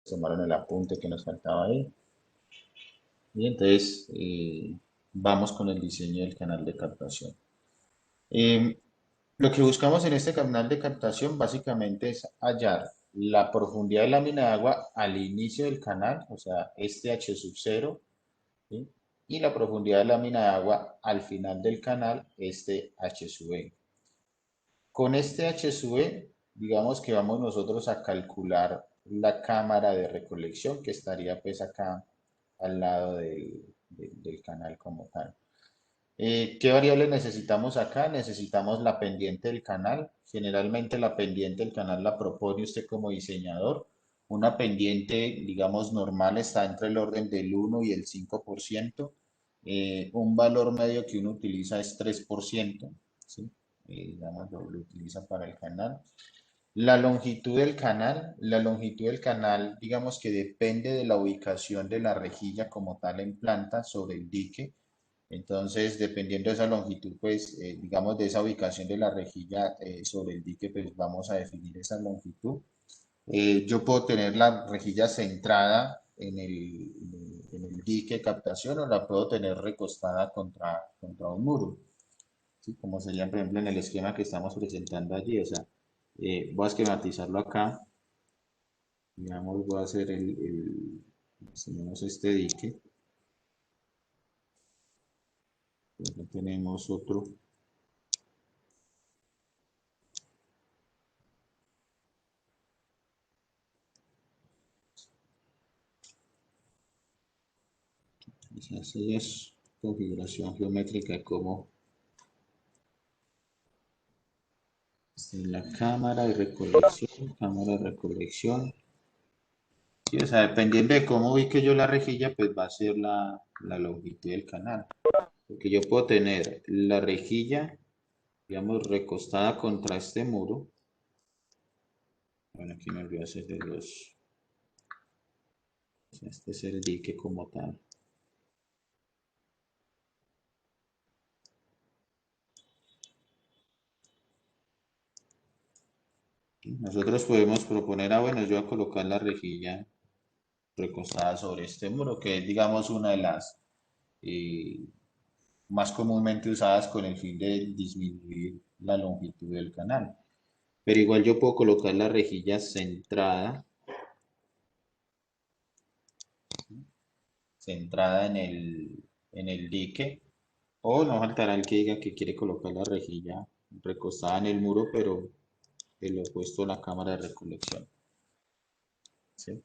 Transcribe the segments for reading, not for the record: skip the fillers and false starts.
tomaron el apunte que nos faltaba ahí. Y entonces vamos con el diseño del canal de captación. Eh, lo que buscamos en este canal de captación básicamente es hallar la profundidad de lámina de agua al inicio del canal, o sea, este H sub 0, ¿sí? Y la profundidad de lámina de agua al final del canal, este H sub E. Con este H sub E, digamos que vamos nosotros a calcular la cámara de recolección que estaría pues acá al lado del canal como tal. ¿Qué variable necesitamos acá? Necesitamos la pendiente del canal. Generalmente la pendiente del canal la propone usted como diseñador. Una pendiente, digamos, normal está entre el orden del 1 y el 5%. Un valor medio que uno utiliza es 3%, ¿sí? Digamos, lo utiliza para el canal. La longitud del canal, digamos que depende de la ubicación de la rejilla como tal en planta sobre el dique. Entonces, dependiendo de esa longitud, pues, digamos, de esa ubicación de la rejilla sobre el dique, pues vamos a definir esa longitud. Yo puedo tener la rejilla centrada en el dique de captación o la puedo tener recostada contra un muro, ¿sí? Como sería, por ejemplo, en el esquema que estamos presentando allí. O sea, voy a esquematizarlo acá. Digamos, voy a hacer tenemos este dique. Acá tenemos otro. Así es, configuración geométrica como la cámara de recolección, Sí, o sea, dependiendo de cómo ubique yo la rejilla, pues va a ser la longitud del canal. Porque yo puedo tener la rejilla, digamos, recostada contra este muro. Bueno, aquí me olvidé hacer de los. Este es el dique como tal. Nosotros podemos proponer, bueno, yo voy a colocar la rejilla recostada sobre este muro, que es, digamos, una de las eh, más comúnmente usadas con el fin de disminuir la longitud del canal. Pero igual yo puedo colocar la rejilla centrada en el dique, o no faltará el que diga que quiere colocar la rejilla recostada en el muro, pero el opuesto a la cámara de recolección. ¿Sí?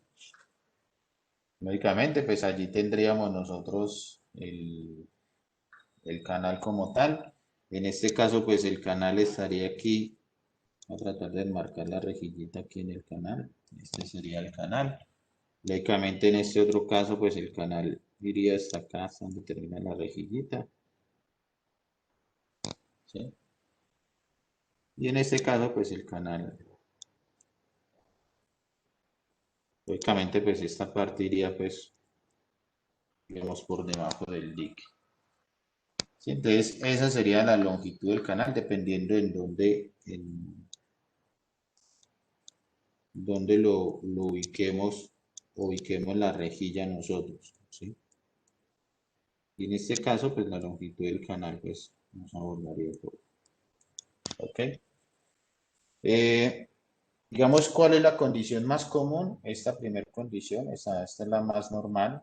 Lógicamente, pues allí tendríamos nosotros el canal como tal. En este caso, pues el canal estaría aquí. Voy a tratar de enmarcar la rejillita aquí en el canal. Este sería el canal. Lógicamente, en este otro caso, pues el canal iría hasta acá, hasta donde termina la rejillita. ¿Sí? Y en este caso, pues el canal, lógicamente, pues esta parte iría, pues, digamos, por debajo del dique. ¿Sí? Entonces, esa sería la longitud del canal, dependiendo en dónde lo ubiquemos la rejilla nosotros. ¿Sí? Y en este caso, pues la longitud del canal, pues, nos abordaría todo. ¿Ok? Eh, digamos, ¿cuál es la condición más común? Esta primera condición, esta es la más normal,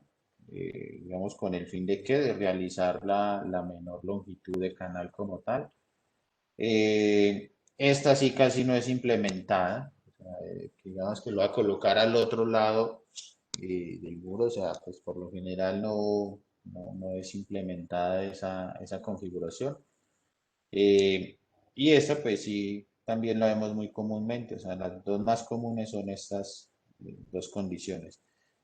digamos, con el fin de que de realizar la menor longitud de canal como tal. Esta sí casi no es implementada, o sea, que digamos que lo va a colocar al otro lado del muro, o sea, pues por lo general no es implementada esa configuración. Eh, y esta pues sí, también la vemos muy comúnmente, o sea, las dos más comunes son estas dos condiciones.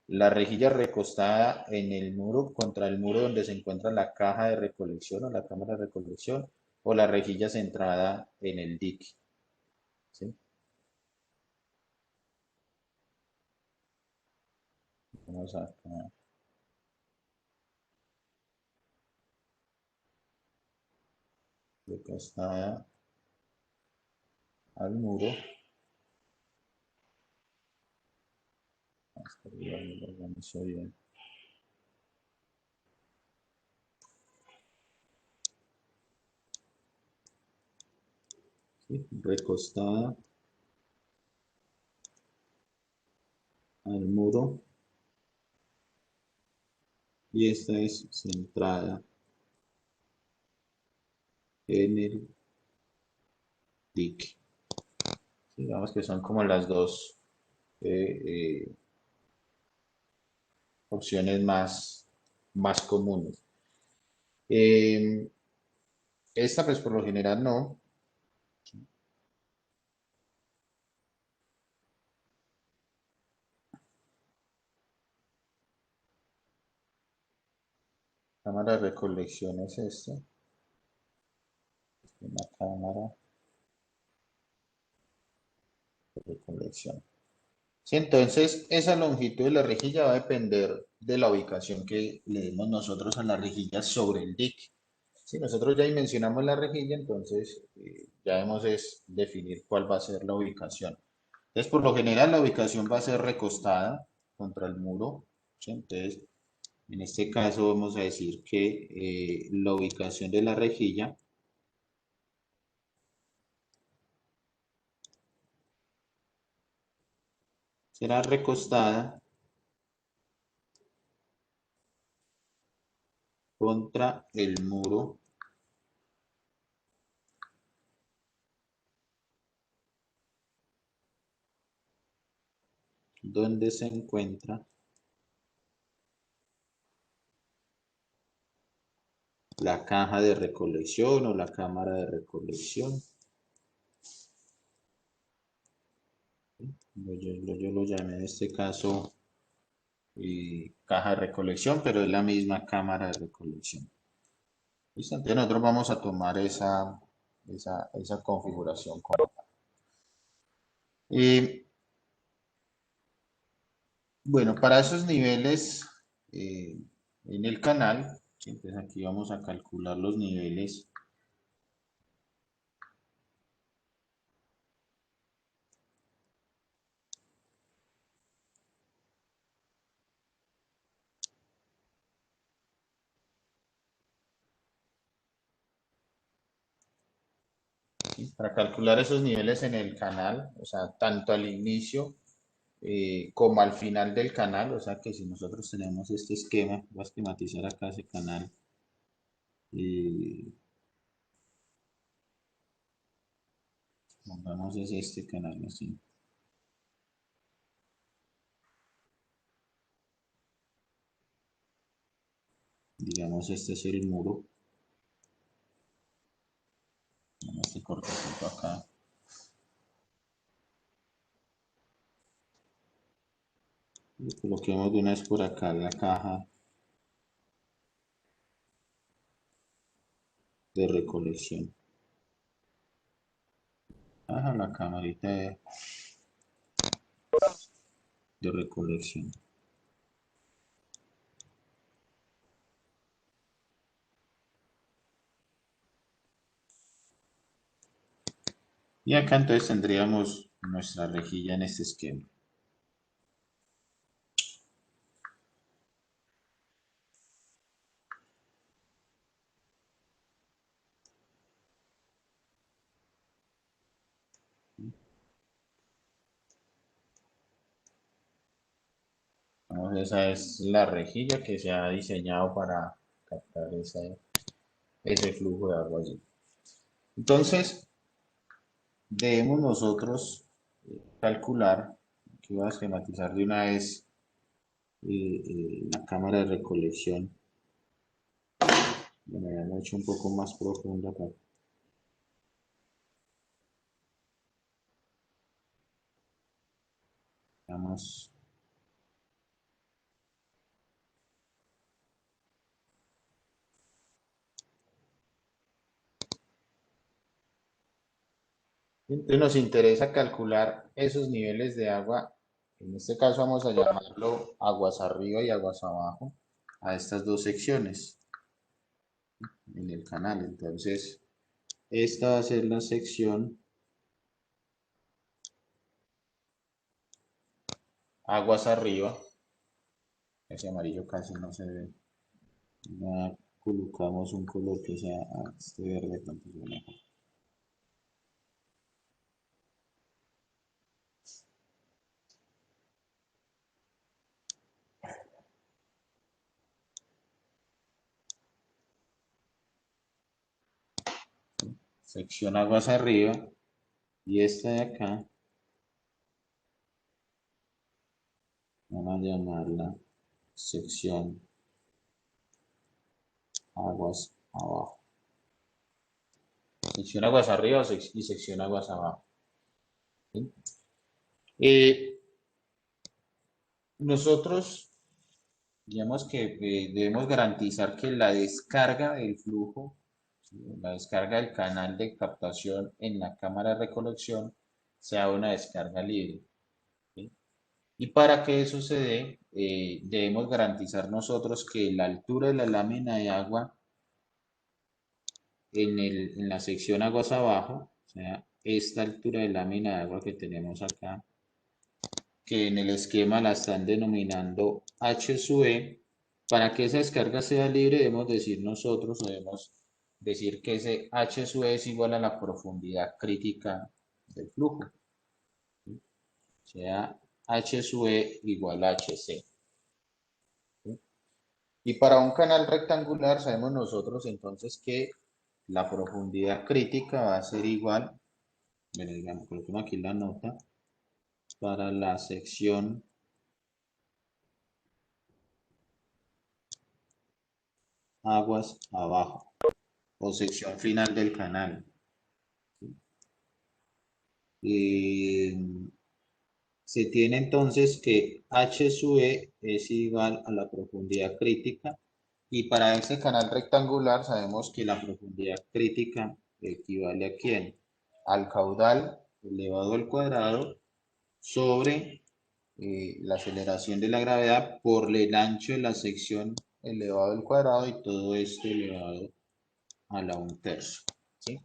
La rejilla recostada en el muro, contra el muro donde se encuentra la caja de recolección o la cámara de recolección, o la rejilla centrada en el dique. ¿Sí? Vamos acá, recostada al muro. Hasta arriba lo organizo bien. ¿Sí? Recostada al muro y esta es centrada en el dique. Digamos que son como las dos eh, eh, opciones más comunes. Eh, esta pues por lo general no. Cámara de recolección es esta. Una cámara de recolección. Sí, entonces esa longitud de la rejilla va a depender de la ubicación que le demos nosotros a la rejilla sobre el dique. Si nosotros ya dimensionamos la rejilla, entonces ya debemos es definir cuál va a ser la ubicación. Entonces, por lo general, la ubicación va a ser recostada contra el muro. ¿Sí? Entonces, en este caso vamos a decir que la ubicación de la rejilla será recostada contra el muro donde se encuentra la caja de recolección o la cámara de recolección. Yo lo llamé en este caso caja de recolección, pero es la misma cámara de recolección. ¿Listo? Entonces nosotros vamos a tomar esa configuración. Y bueno, para esos niveles eh, en el canal, ¿sí? Entonces aquí vamos a calcular los niveles. ¿Sí? Para calcular esos niveles en el canal, o sea, tanto al inicio como al final del canal, o sea que si nosotros tenemos este esquema, voy a esquematizar acá ese canal, y pongamos es este canal así. Digamos, este es el muro, este cortecito acá. Y coloquemos de una vez por acá la caja de recolección. Ajá, la camarita de recolección. Y acá entonces tendríamos nuestra rejilla en este esquema. Entonces, esa es la rejilla que se ha diseñado para captar ese flujo de agua allí. Entonces, debemos nosotros calcular, que voy a esquematizar de una vez la cámara de recolección de manera mucho un poco más profunda. Vamos. Entonces nos interesa calcular esos niveles de agua. En este caso vamos a llamarlo aguas arriba y aguas abajo a estas dos secciones en el canal. Entonces, esta va a ser la sección aguas arriba. Ese amarillo casi no se ve. Ya colocamos un color que sea este verde, tanto se ve mejor. Sección aguas arriba. Y esta de acá, vamos a llamarla sección aguas abajo. Sección aguas arriba y sección aguas abajo. ¿Sí? Nosotros, digamos que debemos garantizar que la descarga del flujo, ¿sí? La descarga del canal de captación en la cámara de recolección sea una descarga libre. ¿Sí? Y para que eso se dé, debemos garantizar nosotros que la altura de la lámina de agua en la sección aguas abajo, o sea, esta altura de lámina de agua que tenemos acá, que en el esquema la están denominando H sub E, para que esa descarga sea libre debemos decir nosotros, debemos decir que ese H sub E es igual a la profundidad crítica del flujo, ¿sí? O sea, H sub E igual a HC. ¿Sí? Y para un canal rectangular sabemos nosotros entonces que la profundidad crítica va a ser igual, bueno, digamos, coloquemos aquí la nota, para la sección aguas abajo o sección final del canal. Eh, Se tiene entonces que H sub E es igual a la profundidad crítica y para ese canal rectangular sabemos que la profundidad crítica equivale a quién? Al caudal elevado al cuadrado sobre la aceleración de la gravedad por el ancho de la sección elevado al cuadrado y todo esto elevado a la 1/3. ¿Sí?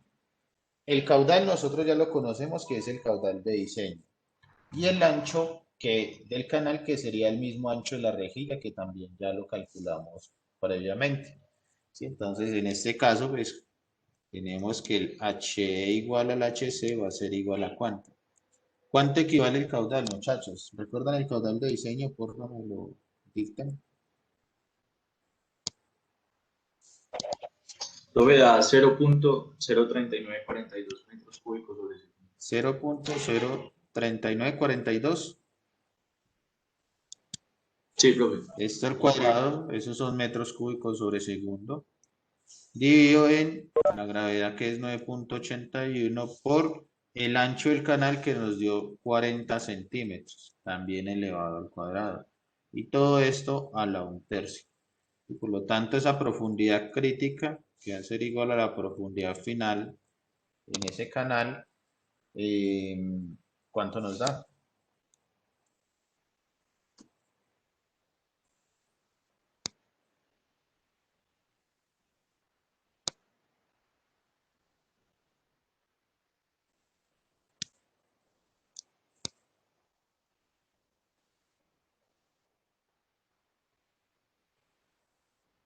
El caudal nosotros ya lo conocemos que es el caudal de diseño y el ancho del canal que sería el mismo ancho de la rejilla que también ya lo calculamos previamente. ¿Sí? Entonces en este caso pues tenemos que el HE igual al HC va a ser igual a ¿cuánto? ¿Cuánto equivale el caudal, muchachos? ¿Recuerdan el caudal de diseño? Por favor, me lo dictan. Profe, da 0.03942 metros cúbicos sobre segundo. 0.03942. Sí, profe. Esto al cuadrado, esos son metros cúbicos sobre segundo. Dividido en la gravedad que es 9.81 por el ancho del canal que nos dio 40 centímetros, también elevado al cuadrado. Y todo esto a la 1/3. Y por lo tanto esa profundidad crítica, que va a ser igual a la profundidad final en ese canal, eh, ¿cuánto nos da?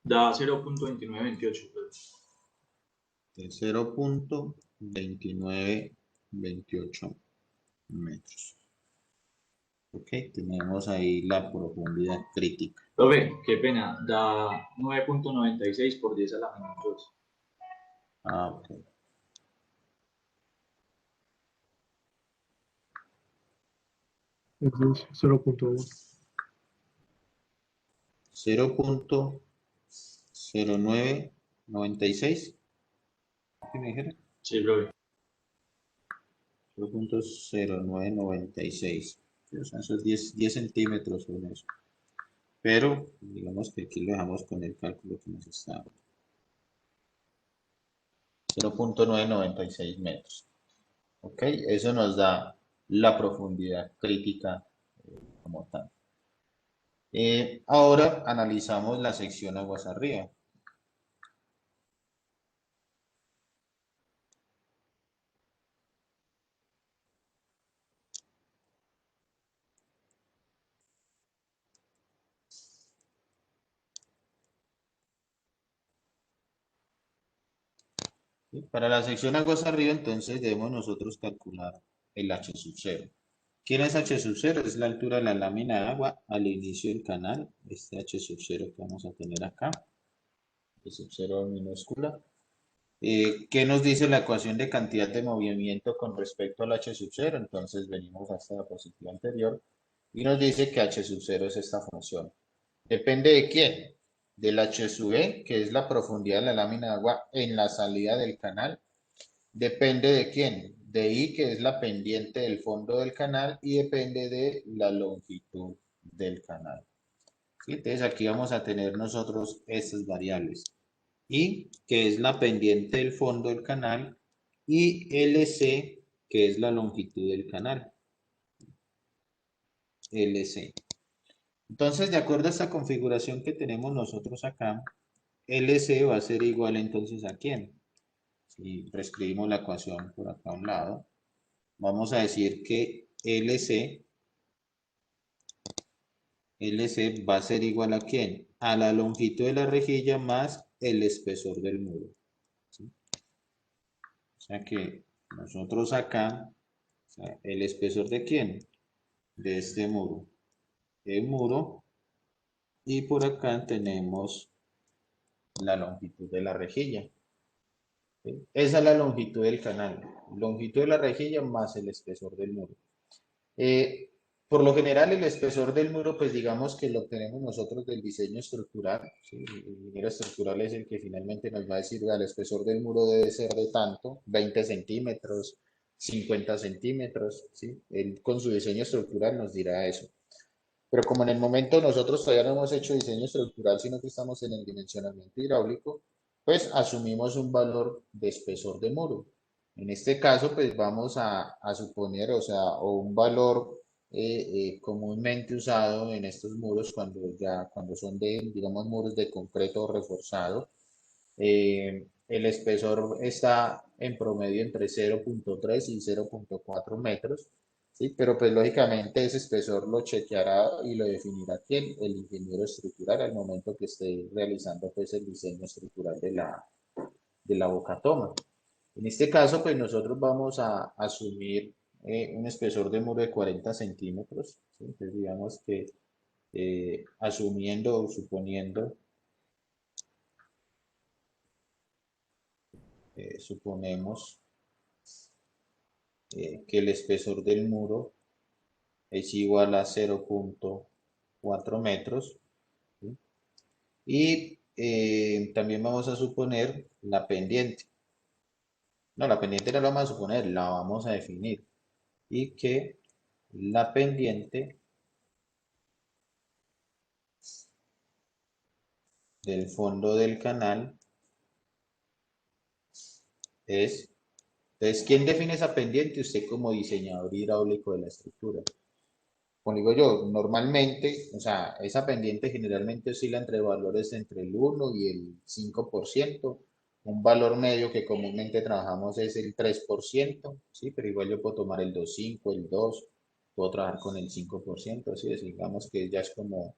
Da 0.2928, profe. De 0.2928 metros. Ok, tenemos ahí la profundidad crítica. Profe, qué pena. Da 9.96 por 10 a la menos 2. Ah, ok. Entonces, 0.1. 0.0996. ¿Qué me dijeron? Sí, profe. 0.0996. O sea, esos 10 centímetros son eso. Pero digamos que aquí lo dejamos con el cálculo que nos está dando. 0.996 metros. ¿Ok? Eso nos da la profundidad crítica como tal. Ahora analizamos la sección aguas arriba. ¿sí? Para la sección aguas arriba, entonces debemos nosotros calcular el H sub 0. ¿Quién es H sub 0? Es la altura de la lámina de agua al inicio del canal. Este H sub 0 que vamos a tener acá, H sub 0 minúscula. ¿Qué nos dice la ecuación de cantidad de movimiento con respecto al H sub 0? Entonces venimos a esta diapositiva anterior y nos dice que H sub 0 es esta función. ¿Depende de quién? Del H sub E, que es la profundidad de la lámina de agua en la salida del canal. ¿Depende de quién? De I, que es la pendiente del fondo del canal, y depende de la longitud del canal. ¿Sí? Entonces aquí vamos a tener nosotros estas variables. I, que es la pendiente del fondo del canal, y LC, que es la longitud del canal. LC. Entonces, de acuerdo a esta configuración que tenemos nosotros acá, LC va a ser igual entonces ¿a quién? Si reescribimos la ecuación por acá a un lado, vamos a decir que LC va a ser igual ¿a quién? A la longitud de la rejilla más el espesor del muro. ¿Sí? O sea que nosotros acá, o sea, ¿el espesor de quién? De este muro. El muro. Y por acá tenemos la longitud de la rejilla. ¿Sí? Esa es la longitud del canal. Longitud de la rejilla más el espesor del muro. Eh, por lo general, el espesor del muro, pues digamos que lo obtenemos nosotros del diseño estructural. ¿Sí? El ingeniero estructural es el que finalmente nos va a decir, el espesor del muro debe ser de tanto, 20 centímetros, 50 centímetros. ¿Sí? Él con su diseño estructural nos dirá eso. Pero como en el momento nosotros todavía no hemos hecho diseño estructural, sino que estamos en el dimensionamiento hidráulico, pues asumimos un valor de espesor de muro. En este caso, pues vamos a suponer, o sea, o un valor comúnmente usado en estos muros cuando son de, digamos, muros de concreto reforzado. El espesor está en promedio entre 0,3 y 0,4 metros, ¿sí? Pero pues lógicamente ese espesor lo chequeará y lo definirá quién, el ingeniero estructural al momento que esté realizando pues el diseño estructural de la boca toma. En este caso pues nosotros vamos a asumir un espesor de muro de 40 centímetros, ¿sí? Entonces digamos que asumiendo o suponiendo, suponemos que el espesor del muro es igual a 0,4 metros, ¿sí? Y también vamos a suponer la pendiente. No, la pendiente no la vamos a suponer, la vamos a definir. Y que la pendiente del fondo del canal es... Entonces, ¿quién define esa pendiente? Usted como diseñador hidráulico de la estructura. Como digo yo, normalmente, o sea, esa pendiente generalmente oscila entre valores entre el 1 y el 5%. Un valor medio que comúnmente trabajamos es el 3%, ¿sí? Pero igual yo puedo tomar el 2,5, el 2, puedo trabajar con el 5%, ¿sí? Digamos que ya es como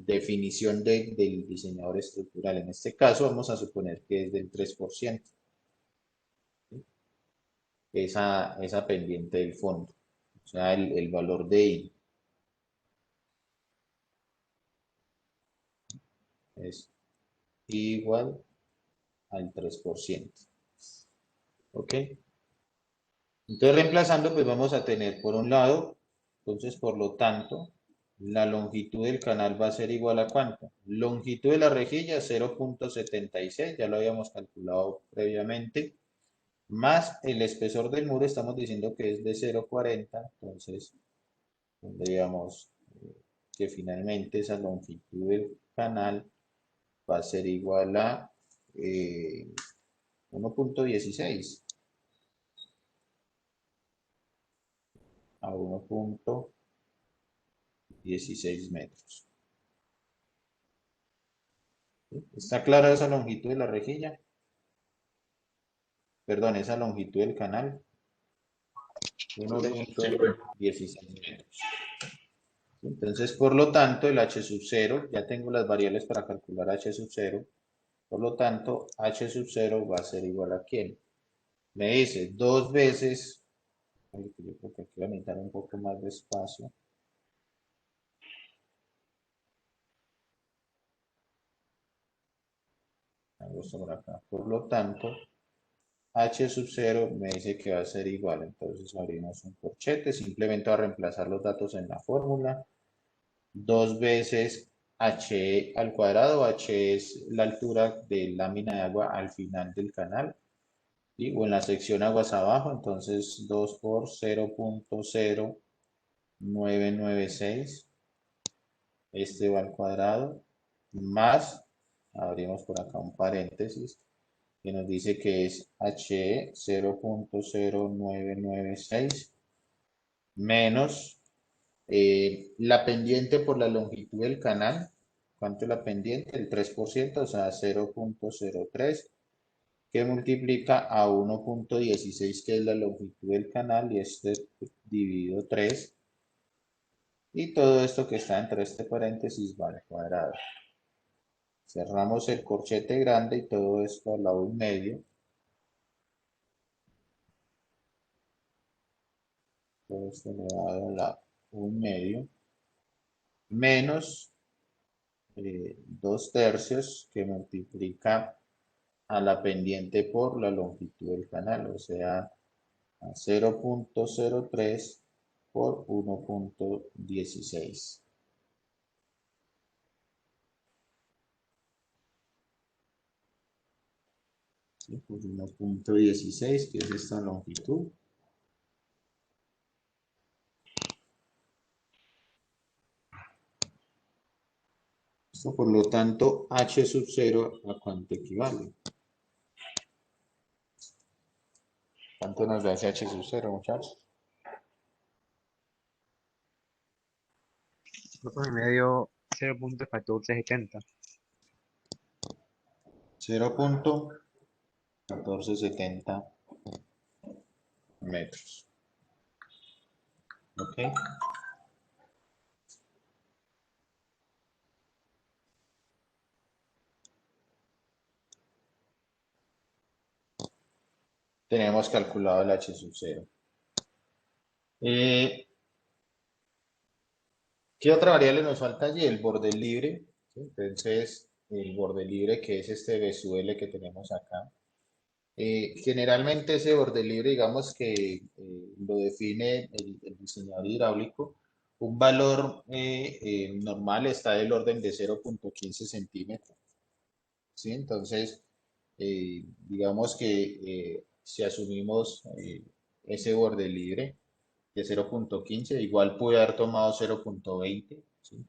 definición del diseñador estructural. En este caso vamos a suponer que es del 3%, ¿sí? Esa pendiente del fondo, o sea, el valor de I es igual al 3%. ¿Ok? Entonces, reemplazando, pues vamos a tener por un lado, entonces, por lo tanto, la longitud del canal va a ser igual a ¿cuánto? Longitud de la rejilla, 0,76, ya lo habíamos calculado previamente, más el espesor del muro, estamos diciendo que es de 0,40, entonces, tendríamos que finalmente esa longitud del canal va a ser igual a 1,16. A 1,16 metros. ¿Sí? ¿Está clara esa longitud de la rejilla? Perdón, esa longitud del canal. Sí, profe. 1,16 metros. Entonces, por lo tanto, el H sub 0, ya tengo las variables para calcular H sub 0, Por lo tanto, h sub 0 va a ser igual a ¿quién? Me dice 2 veces, yo creo que aquí voy a necesitar un poco más de espacio. Hago sobre acá. Por lo tanto, h sub 0 me dice que va a ser igual. Entonces abrimos un corchete, simplemente va a reemplazar los datos en la fórmula. 2 veces h al cuadrado, h es la altura de lámina de agua al final del canal, ¿sí? O en la sección aguas abajo, entonces 2 por 0.0996, este va al cuadrado, más, abrimos por acá un paréntesis, que nos dice que es h 0.0996 menos la pendiente por la longitud del canal. ¿Cuánto es la pendiente? El 3%, o sea, 0.03, que multiplica a 1.16, que es la longitud del canal, y este dividido 3. Y todo esto que está entre este paréntesis va al cuadrado. Cerramos el corchete grande y todo esto al lado y medio. Todo esto elevado a la 1/2 menos 2/3, que multiplica a la pendiente por la longitud del canal, o sea, a 0.03 por 1.16. ¿Sí? Por 1.16, que es esta longitud. Esto, por lo tanto, h sub 0, ¿a cuánto equivale? ¿Cuánto nos da ese h sub 0, muchachos? 2,5, 0.1470. 0.1470 metros. ¿Ok? Tenemos calculado el h sub 0. ¿Qué otra variable nos falta allí? El borde libre. ¿Sí? Entonces, el borde libre, que es este BSUL que tenemos acá. Generalmente ese borde libre, digamos que lo define el diseñador hidráulico. Un valor normal está del orden de 0.15 centímetros. ¿Sí? Entonces, digamos que si asumimos ese borde libre de 0.15, igual puede haber tomado 0.20, ¿sí?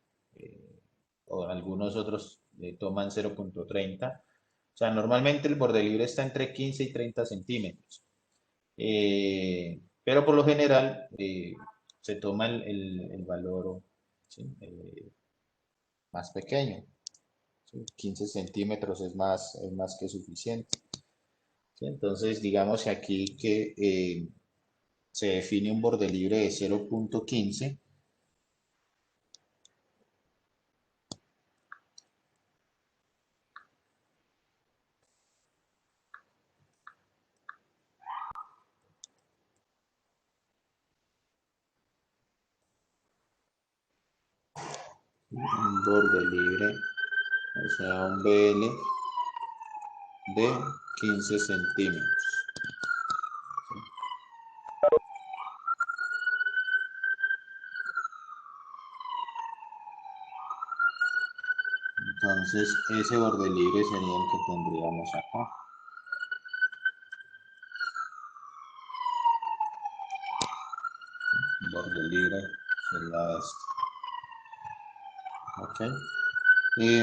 O algunos otros toman 0.30. O sea, normalmente el borde libre está entre 15 y 30 centímetros. Pero por lo general se toma el valor, ¿sí? Más pequeño. ¿Sí? 15 centímetros es más que suficiente. ¿Sí? Entonces, digamos aquí que se define un borde libre de 0.15. Un borde libre, o sea, un BL de 15 centímetros. Entonces, ese borde libre sería el que tendríamos acá. Borde libre sería este. ¿Ok? Y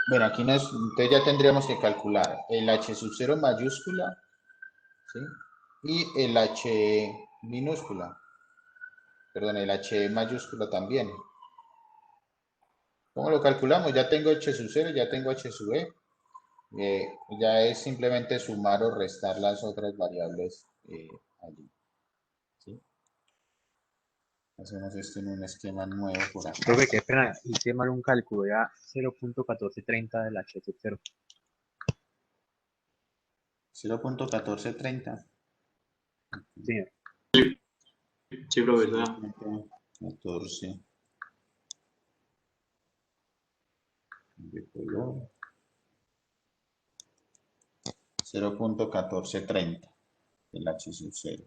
bueno, aquí entonces ya tendríamos que calcular el h sub 0 mayúscula, ¿sí? Y el h minúscula, perdón, el h mayúscula también. ¿Cómo lo calculamos? Ya tengo h sub 0, ya tengo h sub e. Ya es simplemente sumar o restar las otras variables allí. ¿Sí? Hacemos esto en un esquema nuevo por acá. Profe, que espera, hice mal un cálculo, ya 0.1430 del H sub 0. 0.1430. Señor. Sí, profesor. 0.14 de color. 0.1430 del H sub 0.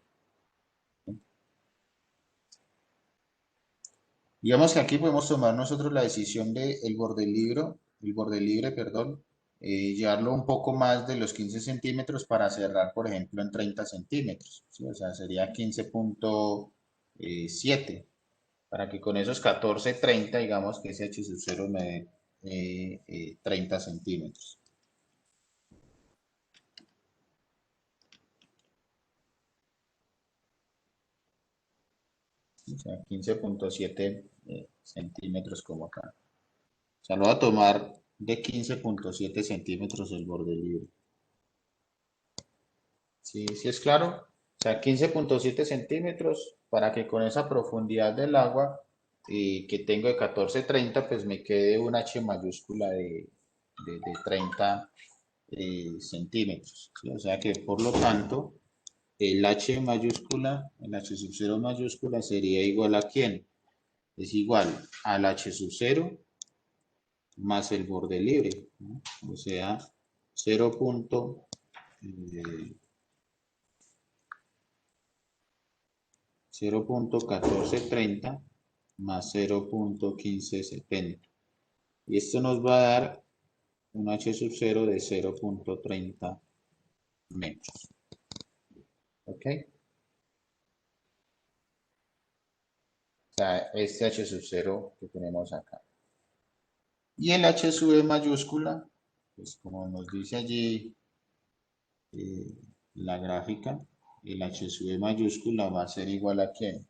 Digamos que aquí podemos tomar nosotros la decisión de el borde libre, perdón, llevarlo un poco más de los 15 centímetros para cerrar, por ejemplo, en 30 centímetros, ¿sí? O sea, sería 15.7, para que con esos 14.30, digamos que ese H sub 0 me dé 30 centímetros. O sea, 15.7 centímetros como acá. O sea, lo voy a tomar de 15.7 centímetros el borde libre. ¿Sí, sí es claro? O sea, 15.7 centímetros para que con esa profundidad del agua que tengo de 14.30, pues me quede un H mayúscula de 30 centímetros. ¿Sí? O sea que por lo tanto, el H mayúscula, el H sub 0 mayúscula sería igual a ¿quién? Es igual al H sub 0 más el borde libre, ¿no? O sea, 0.1430 más 0.1570. Y esto nos va a dar un H sub 0 de 0.30 metros. ¿Ok? O sea, este H sub 0 que tenemos acá. Y el H sub E mayúscula, pues como nos dice allí eh, la gráfica, el H sub E mayúscula va a ser igual a ¿quién?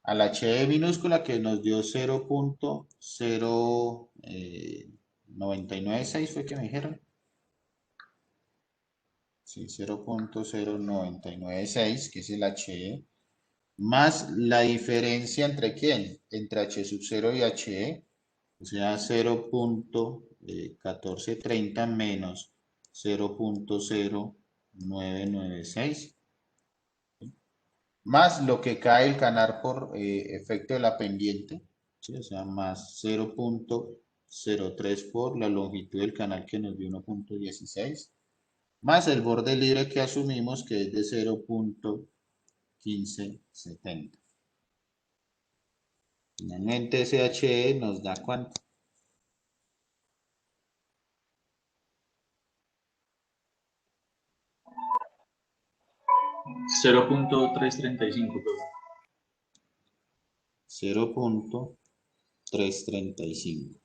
A la H minúscula que nos dio 0.0996 fue que me dijeron. Sí, 0.0996, que es el HE, más la diferencia entre quién, entre H sub 0 y HE, o sea, 0.1430 menos 0.0996, más lo que cae el canal por efecto de la pendiente, ¿sí? O sea, más 0.03 por la longitud del canal que nos dio 1.16, más el borde libre que asumimos que es de 0.1570. Finalmente ese HE nos da ¿cuánto? 0.335, profesor. 0.335.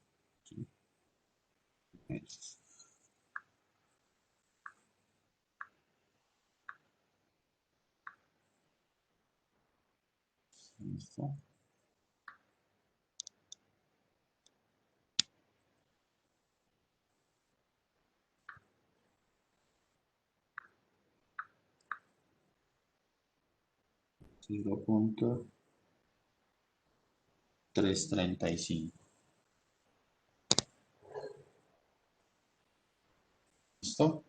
¿Sí? ¿Listo? Cero punto 335. ¿Listo?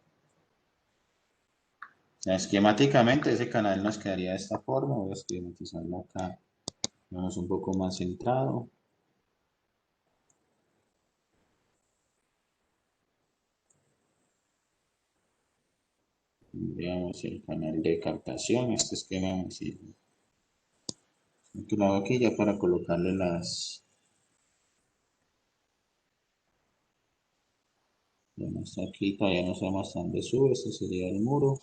Esquemáticamente ese canal nos quedaría de esta forma. Voy a esquematizarlo acá. Vamos un poco más centrado. Veamos el canal de captación. Este esquema me sirve. Lo hago aquí ya para colocarle las... Bueno, está aquí, todavía no sabemos hasta dónde sube. Este sería el muro.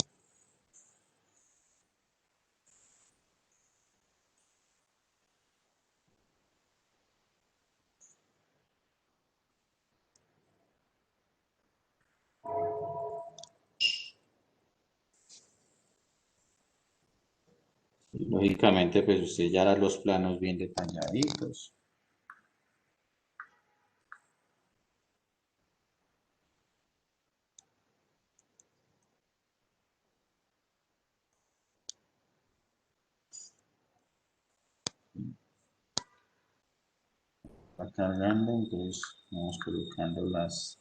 Y lógicamente, pues usted ya hará los planos bien detalladitos. Va cargando, entonces vamos colocando las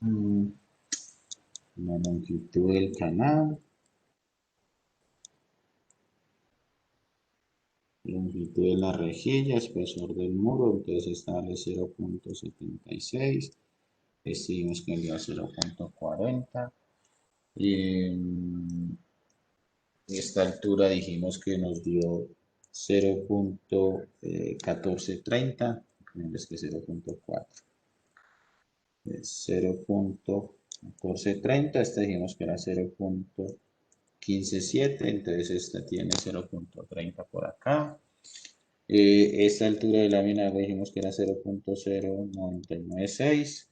La longitud del canal, longitud de la rejilla, espesor del muro, entonces esta vale 0.76, decidimos que el 0.40 y esta altura dijimos que nos dio 0.1430, es que 0.4 es 0.1430, esta dijimos que era 0.157, entonces esta tiene 0.30 por acá. Esta altura de lámina dijimos que era 0.0996.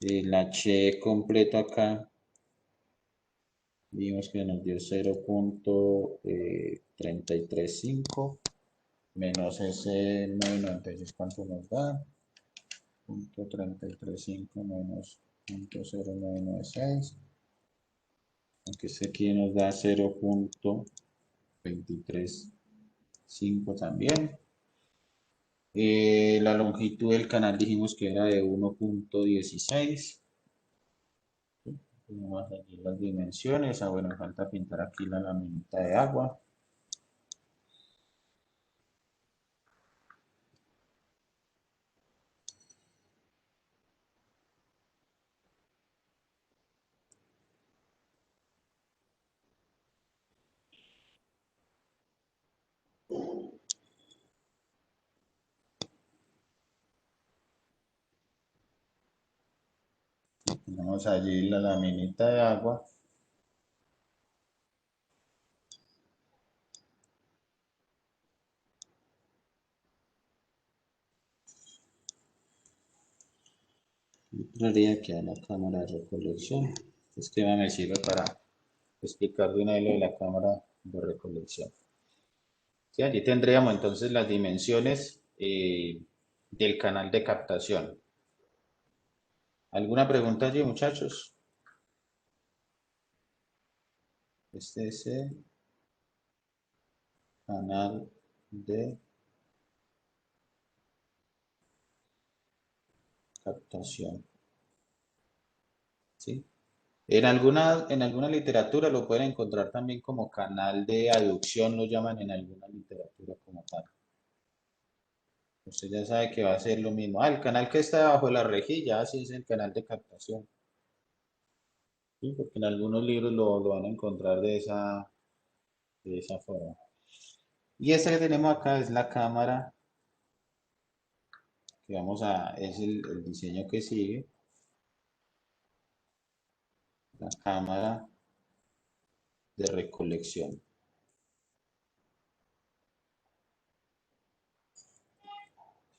El H completo acá dijimos que nos dio 0.335 menos ese 996, ¿cuánto nos da? 0.335 menos 0.0996, aunque este aquí nos da 0.235 también. La longitud del canal dijimos que era de 1.16. Vamos a seguir las dimensiones. Bueno, me falta pintar aquí la laminita de agua. Tenemos allí la laminita de agua. Entraría aquí a la cámara de recolección. Este esquema me sirve para explicar de una vez lo de la cámara de recolección. Sí, allí tendríamos entonces las dimensiones del canal de captación. ¿Alguna pregunta allí, muchachos? Este es el canal de captación. ¿Sí? En alguna literatura lo pueden encontrar también como canal de aducción, lo llaman en alguna literatura como tal. Usted ya sabe que va a ser lo mismo. El canal que está debajo de la rejilla, así es el canal de captación. Sí, porque en algunos libros lo van a encontrar de esa forma. Y esta que tenemos acá es la cámara, que es el diseño que sigue. La cámara de recolección.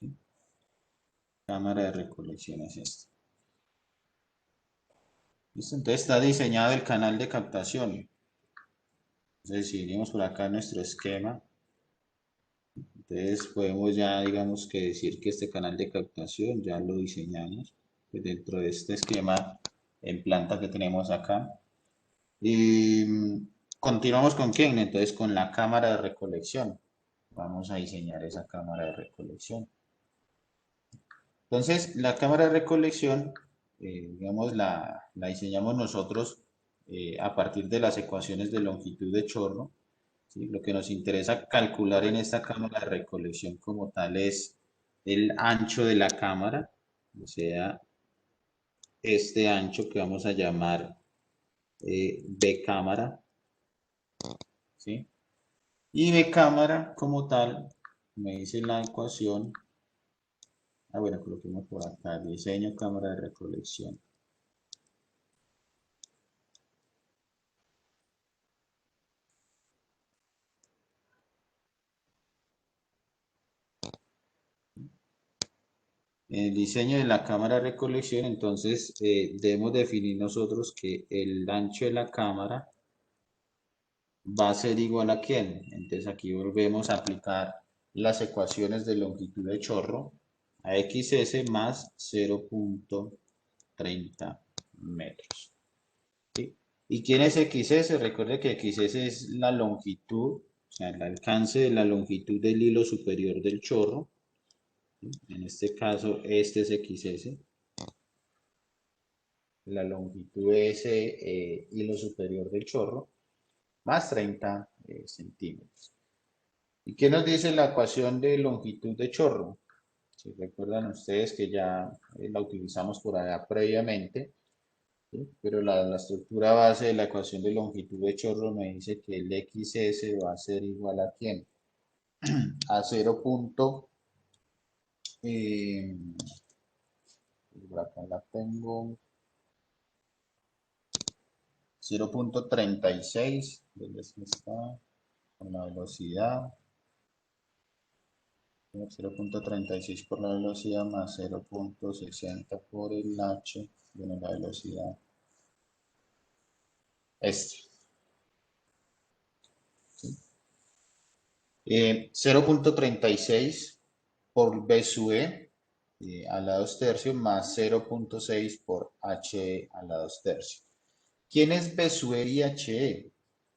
¿Sí? Cámara de recolección es esta. ¿Listo? Entonces está diseñado el canal de captación. Entonces si venimos por acá en nuestro esquema, entonces podemos ya digamos que decir que este canal de captación ya lo diseñamos pues, dentro de este esquema en planta que tenemos acá. Y continuamos con quién, entonces con la cámara de recolección. Vamos a diseñar esa cámara de recolección. Entonces, la cámara de recolección, digamos, la diseñamos nosotros a partir de las ecuaciones de longitud de chorro. ¿Sí? Lo que nos interesa calcular en esta cámara de recolección como tal es el ancho de la cámara, o sea, este ancho que vamos a llamar B cámara, ¿sí? Y B cámara como tal, me dice la ecuación, bueno, coloquemos por acá, diseño cámara de recolección. En el diseño de la cámara de recolección, entonces debemos definir nosotros que el ancho de la cámara va a ser igual a quién. Entonces aquí volvemos a aplicar las ecuaciones de longitud de chorro a XS más 0.30 metros. ¿Sí? ¿Y quién es XS? Recuerde que XS es la longitud, o sea, el alcance de la longitud del hilo superior del chorro. ¿Sí? En este caso, este es XS. la longitud de ese hilo superior del chorro, más 30 centímetros. ¿Y qué nos dice la ecuación de longitud de chorro? Si recuerdan ustedes que ya la utilizamos por allá previamente, ¿sí? Pero la estructura base de la ecuación de longitud de chorro me dice que el XS va a ser igual a ¿quién? A 0. Por acá la tengo. 0.36, ¿dónde es que está? Con la velocidad. 0.36 por la velocidad más 0.60 por el h, bueno, la velocidad. Este. 0.36 por B sub E a la 2 tercios más 0.6 por H a la 2 tercios. ¿Quién es B sub E y HE?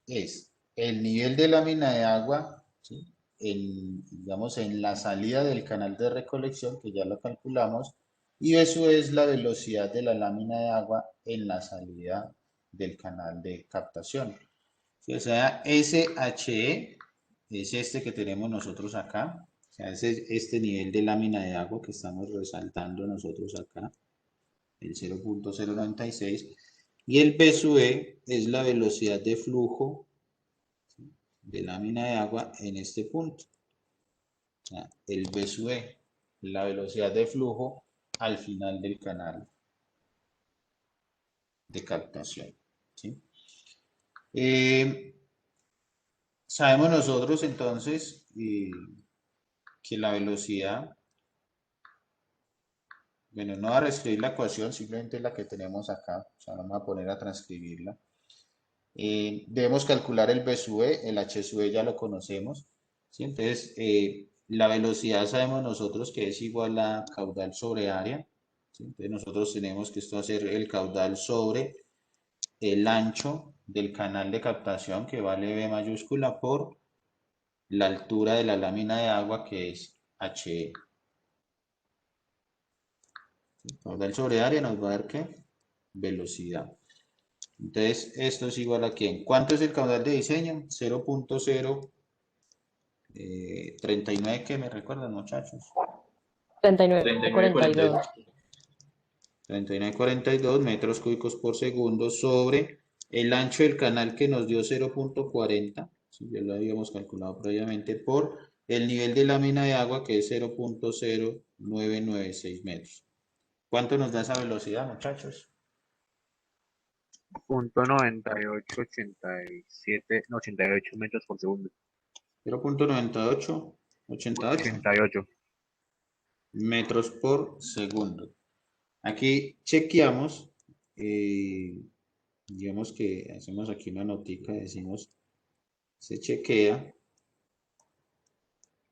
Es el nivel de lámina de agua, ¿sí? Digamos, en la salida del canal de recolección, que ya lo calculamos, y eso es la velocidad de la lámina de agua en la salida del canal de captación. ¿Sí? O sea, SHE es este que tenemos nosotros acá, o sea, es este nivel de lámina de agua que estamos resaltando nosotros acá, el 0.096, y el B sub E es la velocidad de flujo de lámina de agua en este punto. O sea, el B sub E, la velocidad de flujo al final del canal de captación. ¿Sí? Sabemos nosotros entonces que la velocidad, bueno, no va a reescribir la ecuación, simplemente la que tenemos acá, o sea, vamos a poner a transcribirla. Debemos calcular el B sub E, el H sub E ya lo conocemos, ¿sí? Entonces, la velocidad sabemos nosotros que es igual a caudal sobre área, ¿sí? Entonces nosotros tenemos que esto hacer el caudal sobre el ancho del canal de captación, que vale B mayúscula, por la altura de la lámina de agua, que es HE. ¿Sí? Caudal sobre área nos va a dar ¿qué? Velocidad. Entonces, esto es igual a ¿quién? ¿Cuánto es el caudal de diseño? 0.039, ¿qué me recuerdan, muchachos? 39,42. 39,42. 39,42 metros cúbicos por segundo sobre el ancho del canal que nos dio 0.40, ¿sí? Ya lo habíamos calculado previamente, por el nivel de lámina de agua que es 0.0996 metros. ¿Cuánto nos da esa velocidad, muchachos? .9887, no, 88 metros por segundo. 0.9888 88. metros por segundo. Aquí chequeamos, digamos que hacemos aquí una notica, decimos, se chequea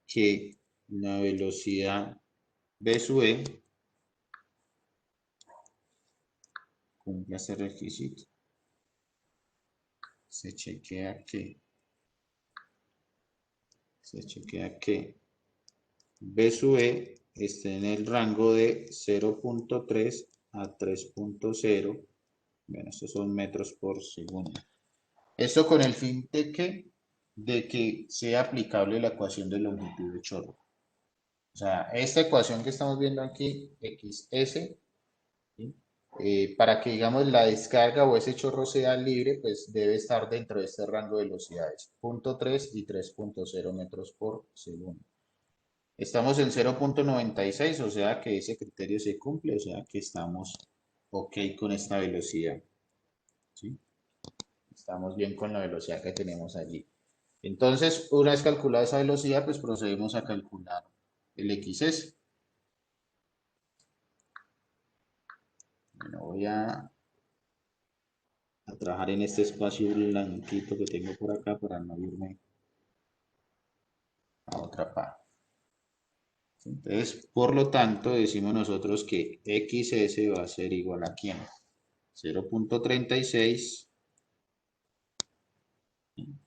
que la velocidad B sub E cumple este requisito. Se chequea que B sub E esté en el rango de 0.3 a 3.0. Bueno, estos son metros por segundo. Esto con el fin de que sea aplicable la ecuación de longitud de chorro. O sea, esta ecuación que estamos viendo aquí, XS, ¿sí? Para que digamos la descarga o ese chorro sea libre, pues debe estar dentro de este rango de velocidades, 0.3 y 3.0 metros por segundo. Estamos en 0.96, o sea que ese criterio se cumple, o sea que estamos ok con esta velocidad. ¿Sí? Estamos bien con la velocidad que tenemos allí. Entonces, una vez calculada esa velocidad, pues procedemos a calcular el XS. Bueno, voy a trabajar en este espacio blanquito que tengo por acá para no irme a otra parte. Entonces, por lo tanto, decimos nosotros que XS va a ser igual a ¿quién? 0.36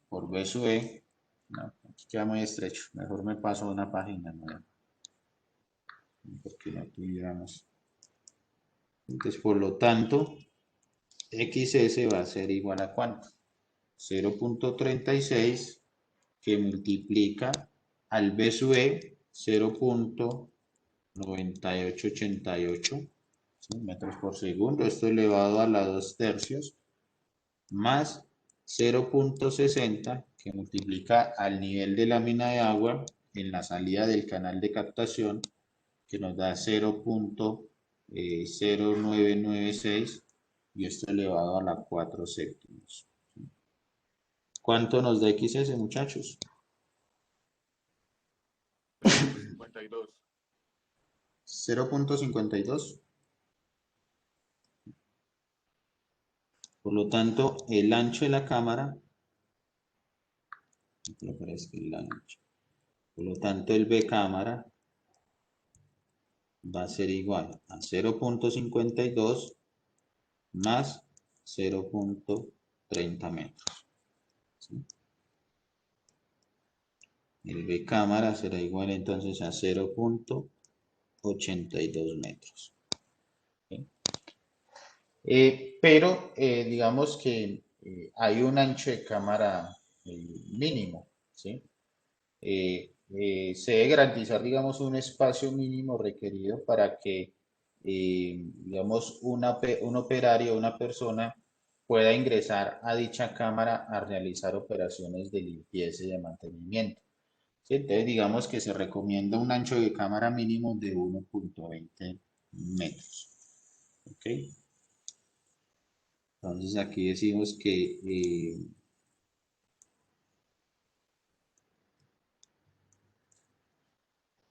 por B sub E. No, aquí queda muy estrecho. Mejor me paso a una página nueva. Porque no tuviéramos. Entonces, por lo tanto, XS va a ser igual a ¿cuánto? 0.36 que multiplica al B sub E 0.9888, ¿sí? Metros por segundo, esto elevado a la 2 tercios, más 0.60 que multiplica al nivel de lámina de agua en la salida del canal de captación, que nos da 0.0996 y esto elevado a la 4 séptimos. ¿Cuánto nos da XS, muchachos? 52. 0.52. Por lo tanto, el ancho de la cámara, por lo tanto, el B cámara va a ser igual a 0.52 más 0.30 metros. ¿Sí? El B cámara será igual entonces a 0.82 metros. ¿Sí? Pero digamos que hay un ancho de cámara mínimo, ¿sí? Se debe garantizar, digamos, un espacio mínimo requerido para que, digamos, un operario, una persona pueda ingresar a dicha cámara a realizar operaciones de limpieza y de mantenimiento. ¿Sí? Entonces, digamos que se recomienda un ancho de cámara mínimo de 1.20 metros. ¿Ok? Entonces, aquí decimos que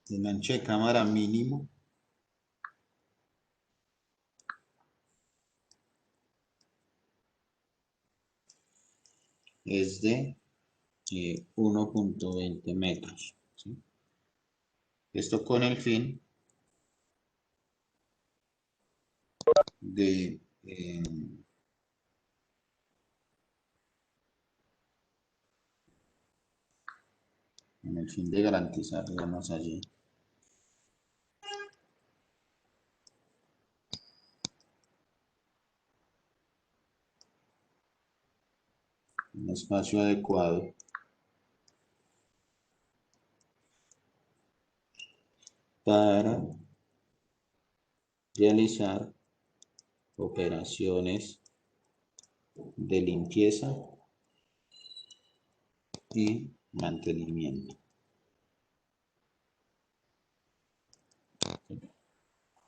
el ancho de cámara mínimo es de 1.20 metros. ¿Sí? Esto con el fin de en el fin de garantizar, digamos allí, un espacio adecuado para realizar operaciones de limpieza y mantenimiento.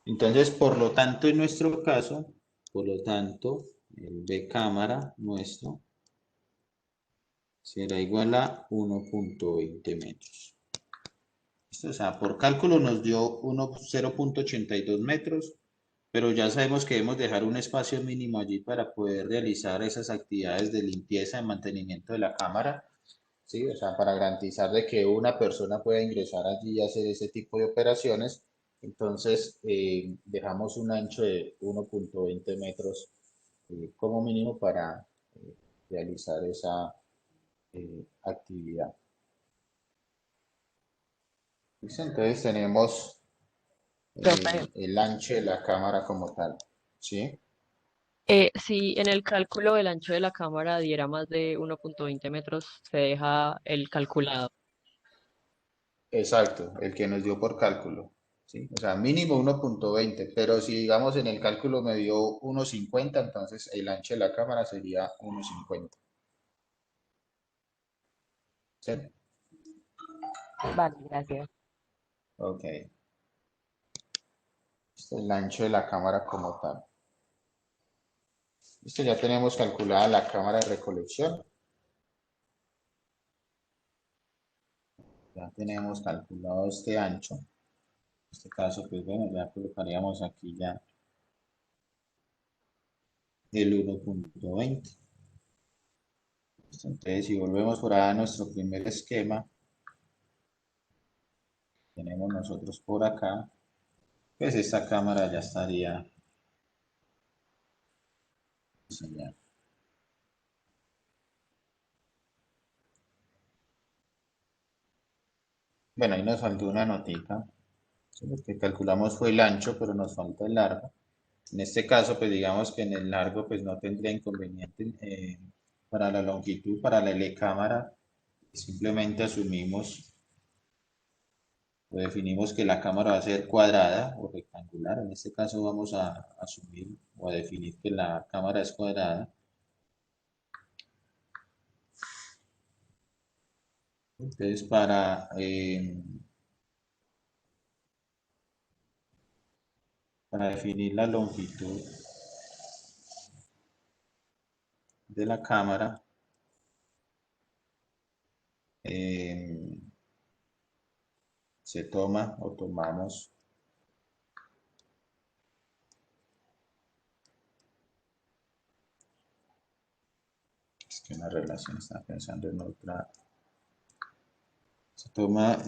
Entonces, por lo tanto, en nuestro caso, por lo tanto, el B cámara nuestro será igual a 1.20 metros. ¿Listo? O sea, por cálculo nos dio 0.82 metros, pero ya sabemos que debemos dejar un espacio mínimo allí para poder realizar esas actividades de limpieza y mantenimiento de la cámara, ¿sí? O sea, para garantizar de que una persona pueda ingresar allí y hacer ese tipo de operaciones, entonces dejamos un ancho de 1.20 metros como mínimo para realizar esa actividad. ¿Listo? Entonces tenemos Profe, el ancho de la cámara como tal, ¿sí? si en el cálculo del ancho de la cámara diera más de 1.20 metros, se deja el calculado. Exacto, el que nos dio por cálculo, ¿sí? O sea, mínimo 1.20, pero si digamos en el cálculo me dio 1.50, entonces el ancho de la cámara sería 1.50. ¿Sí? Vale, gracias. Ok. Este es el ancho de la cámara como tal. Listo, ya tenemos calculada la cámara de recolección. Ya tenemos calculado este ancho. En este caso, pues bueno, ya colocaríamos aquí ya el 1.20. Entonces, si volvemos por ahí a nuestro primer esquema, tenemos nosotros por acá, pues esta cámara ya estaría diseñada. Bueno, ahí nos faltó una notica. ¿Sí? Lo que calculamos fue el ancho, pero nos falta el largo. En este caso, pues digamos que en el largo, pues no tendría inconveniente. Para la longitud, para la L cámara, simplemente asumimos o definimos que la cámara va a ser cuadrada o rectangular. En este caso vamos a asumir o a definir que la cámara es cuadrada. Entonces, para definir la longitud de la cámara, eh, se toma o tomamos, es que una relación está pensando en otra, se toma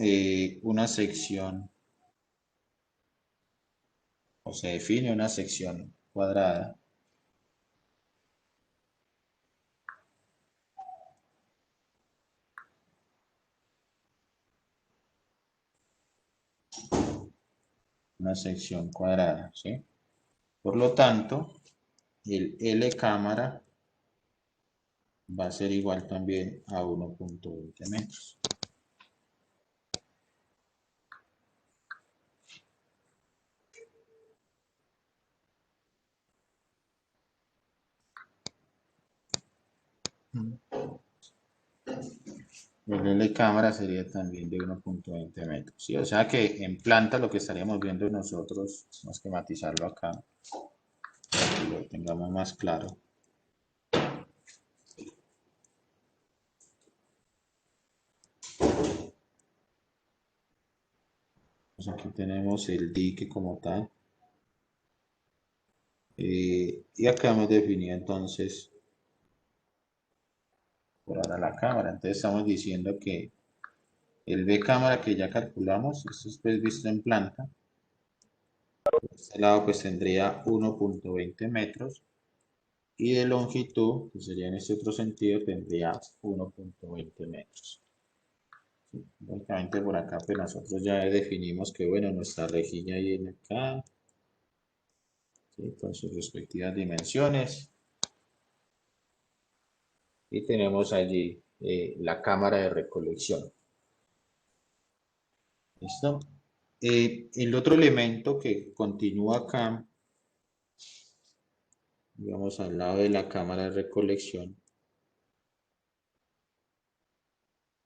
una sección o se define una sección cuadrada una sección cuadrada, ¿sí? Por lo tanto, el L cámara va a ser igual también a 1.20 metros. El L cámara sería también de 1.20 metros, ¿sí? O sea que en planta lo que estaríamos viendo nosotros, vamos a esquematizarlo acá, para que lo tengamos más claro. Pues aquí tenemos el dique como tal. Y acá hemos definido entonces por ahora la cámara. Entonces estamos diciendo que el B cámara que ya calculamos, esto es pues visto en planta. Por este lado pues tendría 1.20 metros. Y de longitud, que sería en este otro sentido, tendría 1.20 metros. ¿Sí? Básicamente por acá pues nosotros ya definimos que bueno, nuestra rejilla viene acá, ¿sí? Con sus respectivas dimensiones. Y tenemos allí la cámara de recolección. ¿Listo? El otro elemento que continúa acá, digamos al lado de la cámara de recolección,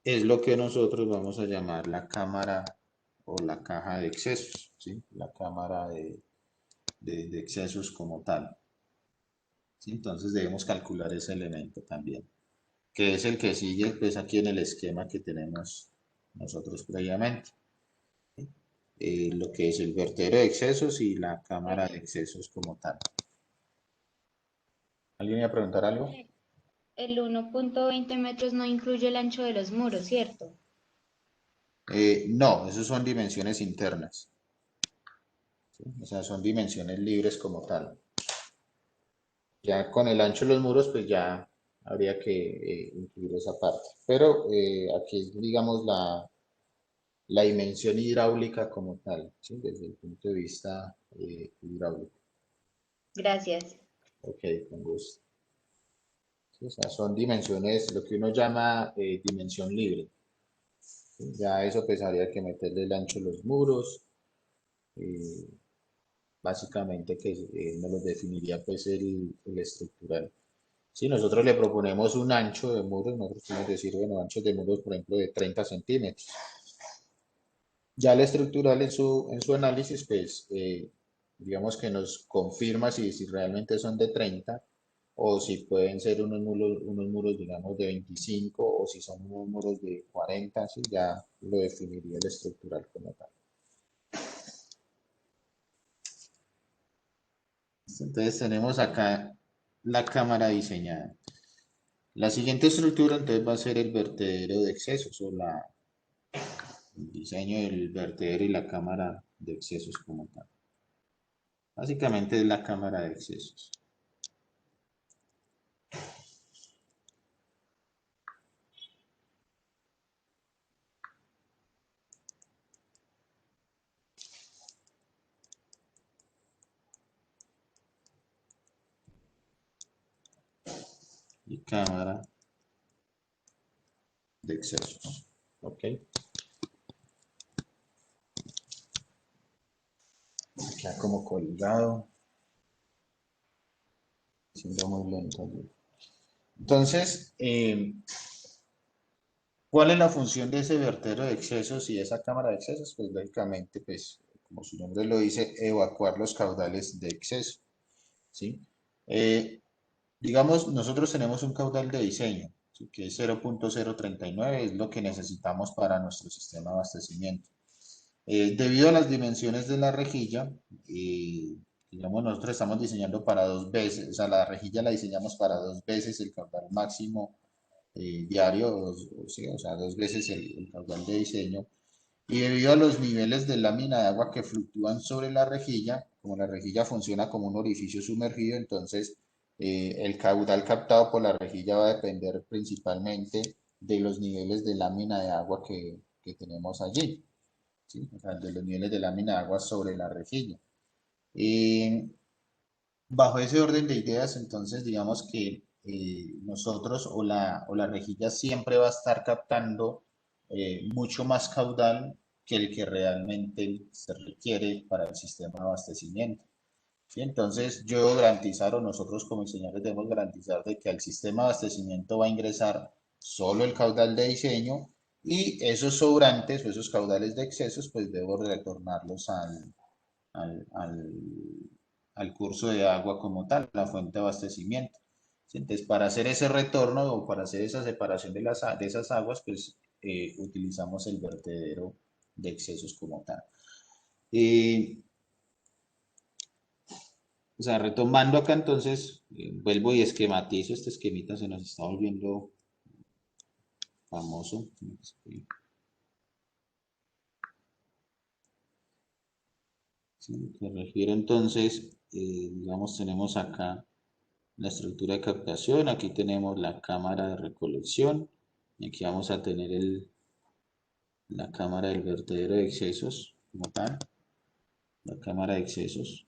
es lo que nosotros vamos a llamar la cámara o la caja de excesos, ¿sí? La cámara de excesos como tal. ¿Sí? Entonces debemos calcular ese elemento también, que es el que sigue pues aquí en el esquema que tenemos nosotros previamente. Lo que es el vertedero de excesos y la cámara de excesos como tal. ¿Alguien iba a preguntar algo? El 1.20 metros no incluye el ancho de los muros, ¿cierto? No, esos son dimensiones internas. ¿Sí? O sea, son dimensiones libres como tal. Ya con el ancho de los muros, pues ya habría que incluir esa parte. Pero aquí es, digamos, la dimensión hidráulica como tal, ¿sí? Desde el punto de vista hidráulico. Gracias. Ok, con gusto. Sí, o sea, son dimensiones, lo que uno llama dimensión libre. ¿Sí? Ya eso pues habría que meterle el ancho de los muros. eh, Básicamente que nos lo definiría pues el estructural. Si nosotros le proponemos un ancho de muros, nosotros podemos decir, bueno, anchos de muros, por ejemplo, de 30 centímetros. Ya el estructural en su análisis, pues, digamos que nos confirma si realmente son de 30 o si pueden ser unos muros, digamos, de 25 o si son unos muros de 40, ¿sí? Ya lo definiría el estructural como tal. Entonces tenemos acá la cámara diseñada. La siguiente estructura entonces va a ser el vertedero de excesos o el diseño del vertedero y la cámara de excesos como tal. Básicamente es la cámara de excesos. y cámara de excesos. ¿Ok? Queda como colgado. Siendo muy lento. Entonces, ¿cuál es la función de ese vertedero de excesos y esa cámara de excesos? Pues lógicamente, pues, como su nombre lo dice, evacuar los caudales de exceso, ¿sí? Digamos, nosotros tenemos un caudal de diseño, ¿sí? Que es 0.039, es lo que necesitamos para nuestro sistema de abastecimiento. Debido a las dimensiones de la rejilla, digamos, nosotros estamos diseñando para 2 veces, o sea, la rejilla la diseñamos para 2 veces el caudal máximo diario, sí, o sea, 2 veces el caudal de diseño. Y debido a los niveles de lámina de agua que fluctúan sobre la rejilla, como la rejilla funciona como un orificio sumergido, entonces el caudal captado por la rejilla va a depender principalmente de los niveles de lámina de agua que tenemos allí, ¿sí? O sea, de los niveles de lámina de agua sobre la rejilla. Bajo ese orden de ideas, entonces, digamos que nosotros o la rejilla siempre va a estar captando mucho más caudal que el que realmente se requiere para el sistema de abastecimiento. ¿Sí? Entonces, yo debo garantizar, o nosotros como diseñadores debemos garantizar de que al sistema de abastecimiento va a ingresar solo el caudal de diseño y esos sobrantes o esos caudales de excesos, pues debo retornarlos al, al, al curso de agua como tal, la fuente de abastecimiento. ¿Sí? Entonces, para hacer ese retorno o para hacer esa separación de esas aguas, pues utilizamos el vertedero de excesos como tal. O sea, retomando acá entonces, vuelvo y esquematizo, este esquemita se nos está volviendo famoso. Sí, me refiero entonces, digamos, tenemos acá la estructura de captación, aquí tenemos la cámara de recolección, y aquí vamos a tener la cámara del vertedero de excesos, como tal, la cámara de excesos.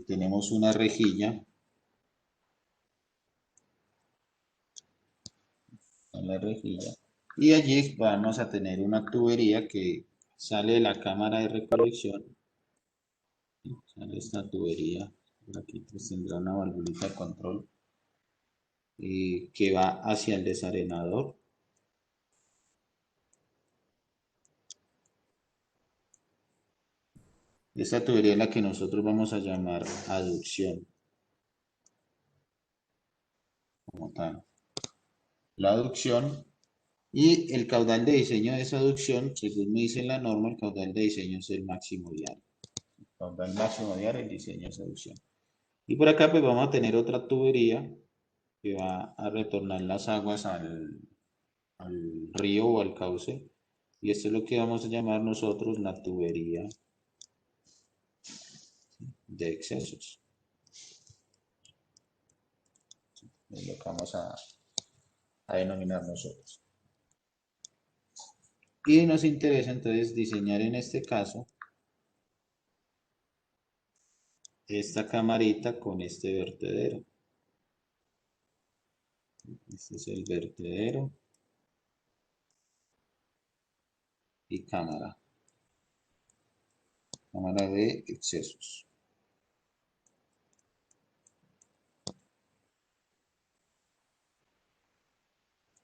Tenemos una rejilla, y allí vamos a tener una tubería que sale de la cámara de recolección. Sale esta tubería, por aquí pues tendrá una valvulita de control que va hacia el desarenador. Esta tubería es la que nosotros vamos a llamar aducción, como tal. La aducción y el caudal de diseño de esa aducción, según me dice la norma, el caudal de diseño es el máximo diario. El caudal máximo diario, el diseño es aducción. Y por acá pues vamos a tener otra tubería que va a retornar las aguas al río o al cauce. Y esto es lo que vamos a llamar nosotros la tubería de excesos. Es lo que vamos a denominar nosotros. Y nos interesa entonces diseñar en este caso esta camarita con este vertedero. Este es el vertedero y cámara. Cámara de excesos.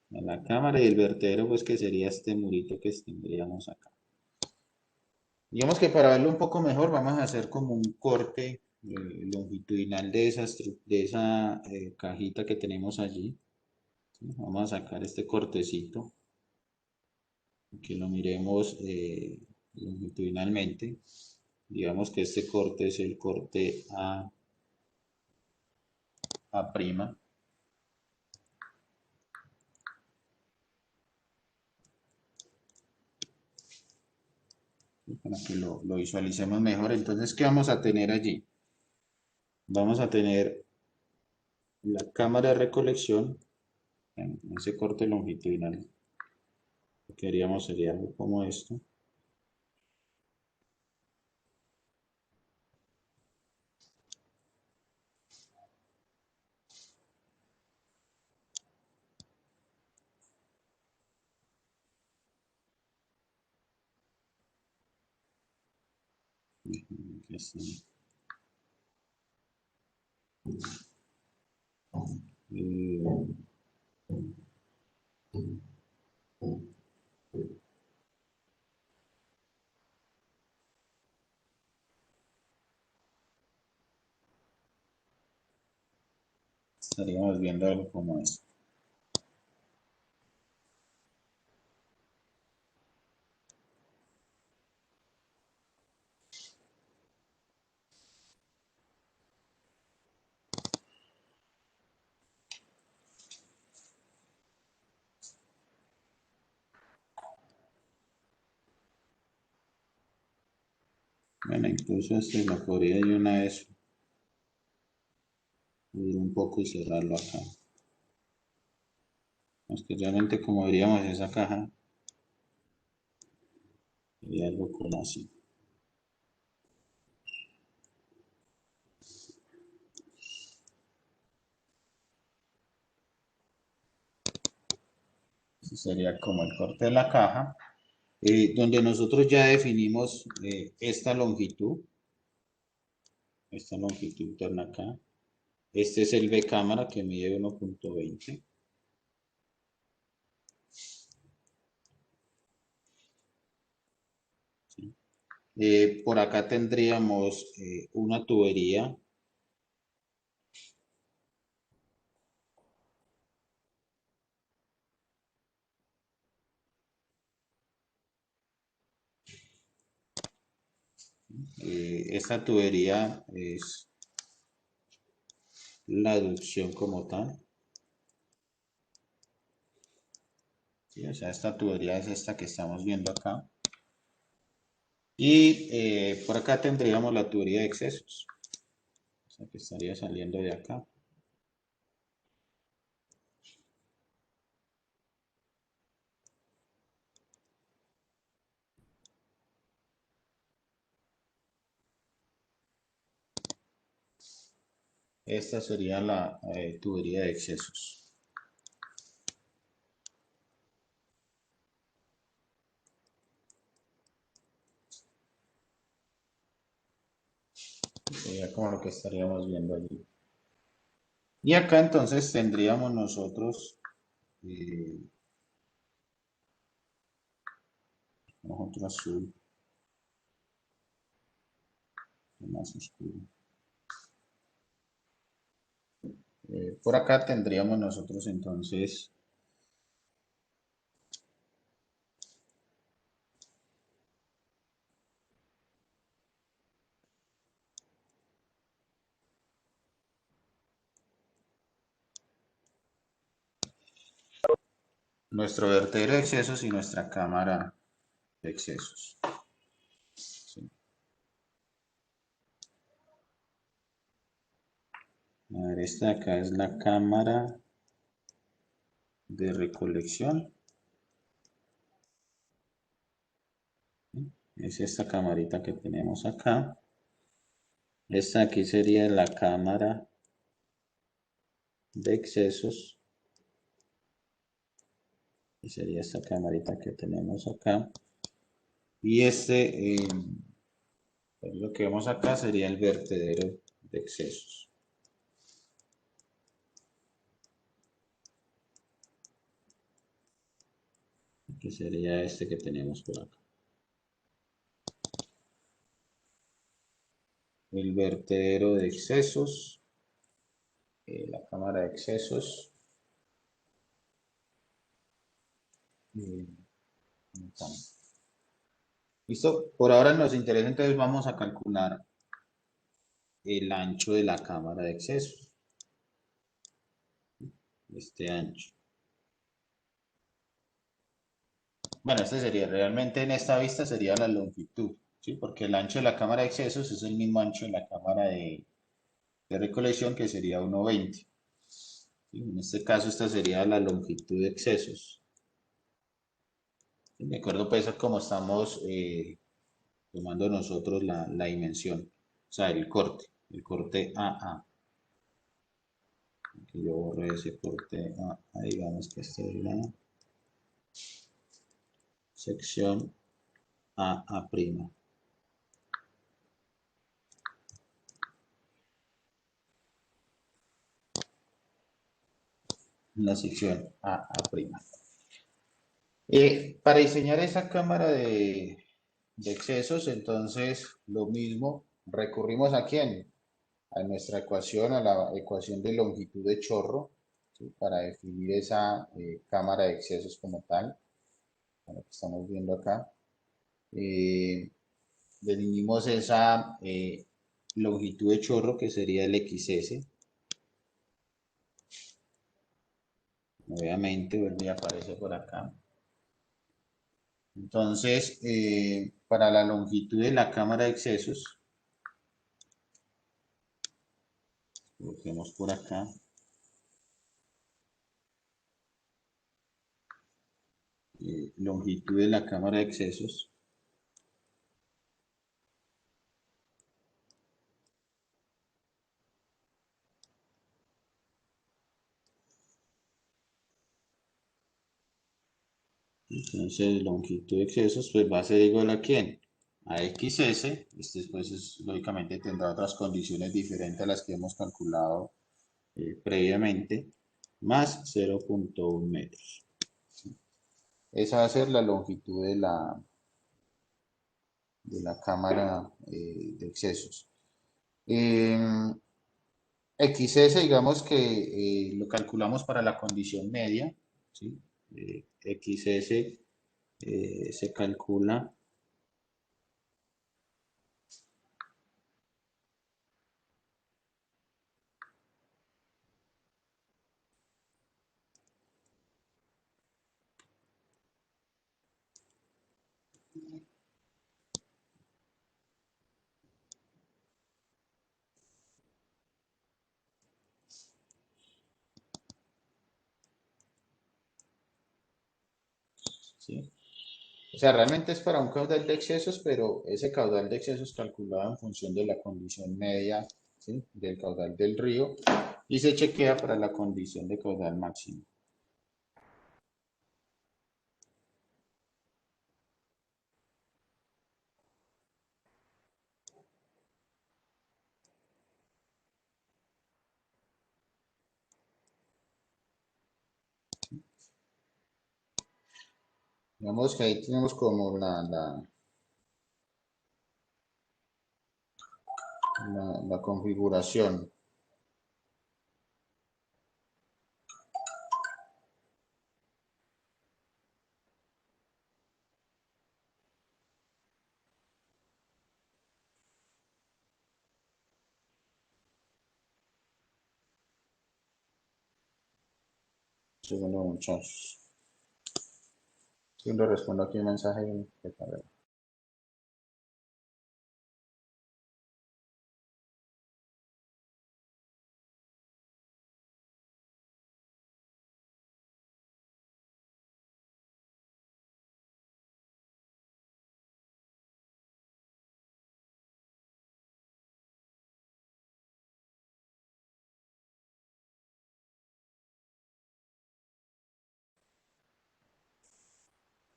La cámara y el vertedero, pues que sería este murito que tendríamos acá. Digamos que para verlo un poco mejor, vamos a hacer como un corte longitudinal de esa cajita que tenemos allí. ¿Sí? Vamos a sacar este cortecito, que lo miremos longitudinalmente. Digamos que este corte es el corte A'. Para que lo visualicemos mejor. Entonces, ¿qué vamos a tener allí? Vamos a tener la cámara de recolección en ese corte longitudinal. Lo que haríamos sería algo como esto. Aquí sí. Estaríamos viendo algo como eso. Bueno, incluso este lo podría de una vez subir un poco y cerrarlo acá. Es que realmente como veríamos esa caja, sería algo como así. Ese sería como el corte de la caja, donde nosotros ya definimos esta longitud interna acá. Este es el B cámara que mide 1.20. Por acá tendríamos una tubería. Esta tubería es la aducción como tal. ¿Sí? O sea, esta tubería es esta que estamos viendo acá. Y por acá tendríamos la tubería de excesos. O sea, que estaría saliendo de acá. Esta sería la tubería de excesos. Sería como lo que estaríamos viendo allí. Y acá entonces tendríamos nosotros otro azul más oscuro. Por acá tendríamos nosotros entonces nuestro vertedero de excesos y nuestra cámara de excesos. Sí. A ver, esta de acá es la cámara de recolección. Es esta camarita que tenemos acá. Esta aquí sería la cámara de excesos. Y sería esta camarita que tenemos acá. Y lo que vemos acá sería el vertedero de excesos. Que sería este que tenemos por acá. El vertedero de excesos, la cámara de excesos. Listo, por ahora nos interesa, entonces vamos a calcular el ancho de la cámara de excesos. Este ancho. Bueno, este sería realmente en esta vista sería la longitud, ¿sí? Porque el ancho de la cámara de excesos es el mismo ancho de la cámara de recolección, que sería 1.20. ¿Sí? En este caso esta sería la longitud de excesos. De acuerdo, pues, a cómo estamos tomando nosotros la dimensión, o sea, el corte AA. Aquí yo borré ese corte AA, digamos que esta es la sección AA'. en la sección A'. Para diseñar esa cámara de excesos, entonces lo mismo, recurrimos ¿a quién? A nuestra ecuación, a la ecuación de longitud de chorro, ¿sí? Para definir esa cámara de excesos como tal, lo que estamos viendo acá. Definimos esa longitud de chorro que sería el XS. Obviamente, vuelve y aparece por acá. Entonces, para la longitud de la cámara de excesos, coloquemos por acá. Longitud de la cámara de excesos. Entonces, longitud de excesos, pues va a ser igual ¿a quién? A XS. Este pues lógicamente tendrá otras condiciones diferentes a las que hemos calculado previamente, más 0.1 metros. Esa va a ser la longitud de la cámara de excesos. XS, digamos que lo calculamos para la condición media, ¿sí? XS se calcula ¿sí? O sea, realmente es para un caudal de excesos, pero ese caudal de excesos calculado en función de la condición media, ¿sí? Del caudal del río y se chequea para la condición de caudal máximo. Digamos que ahí tenemos como la configuración. Segundo, muchachos. Segundo, respondo aquí un mensaje de carrera.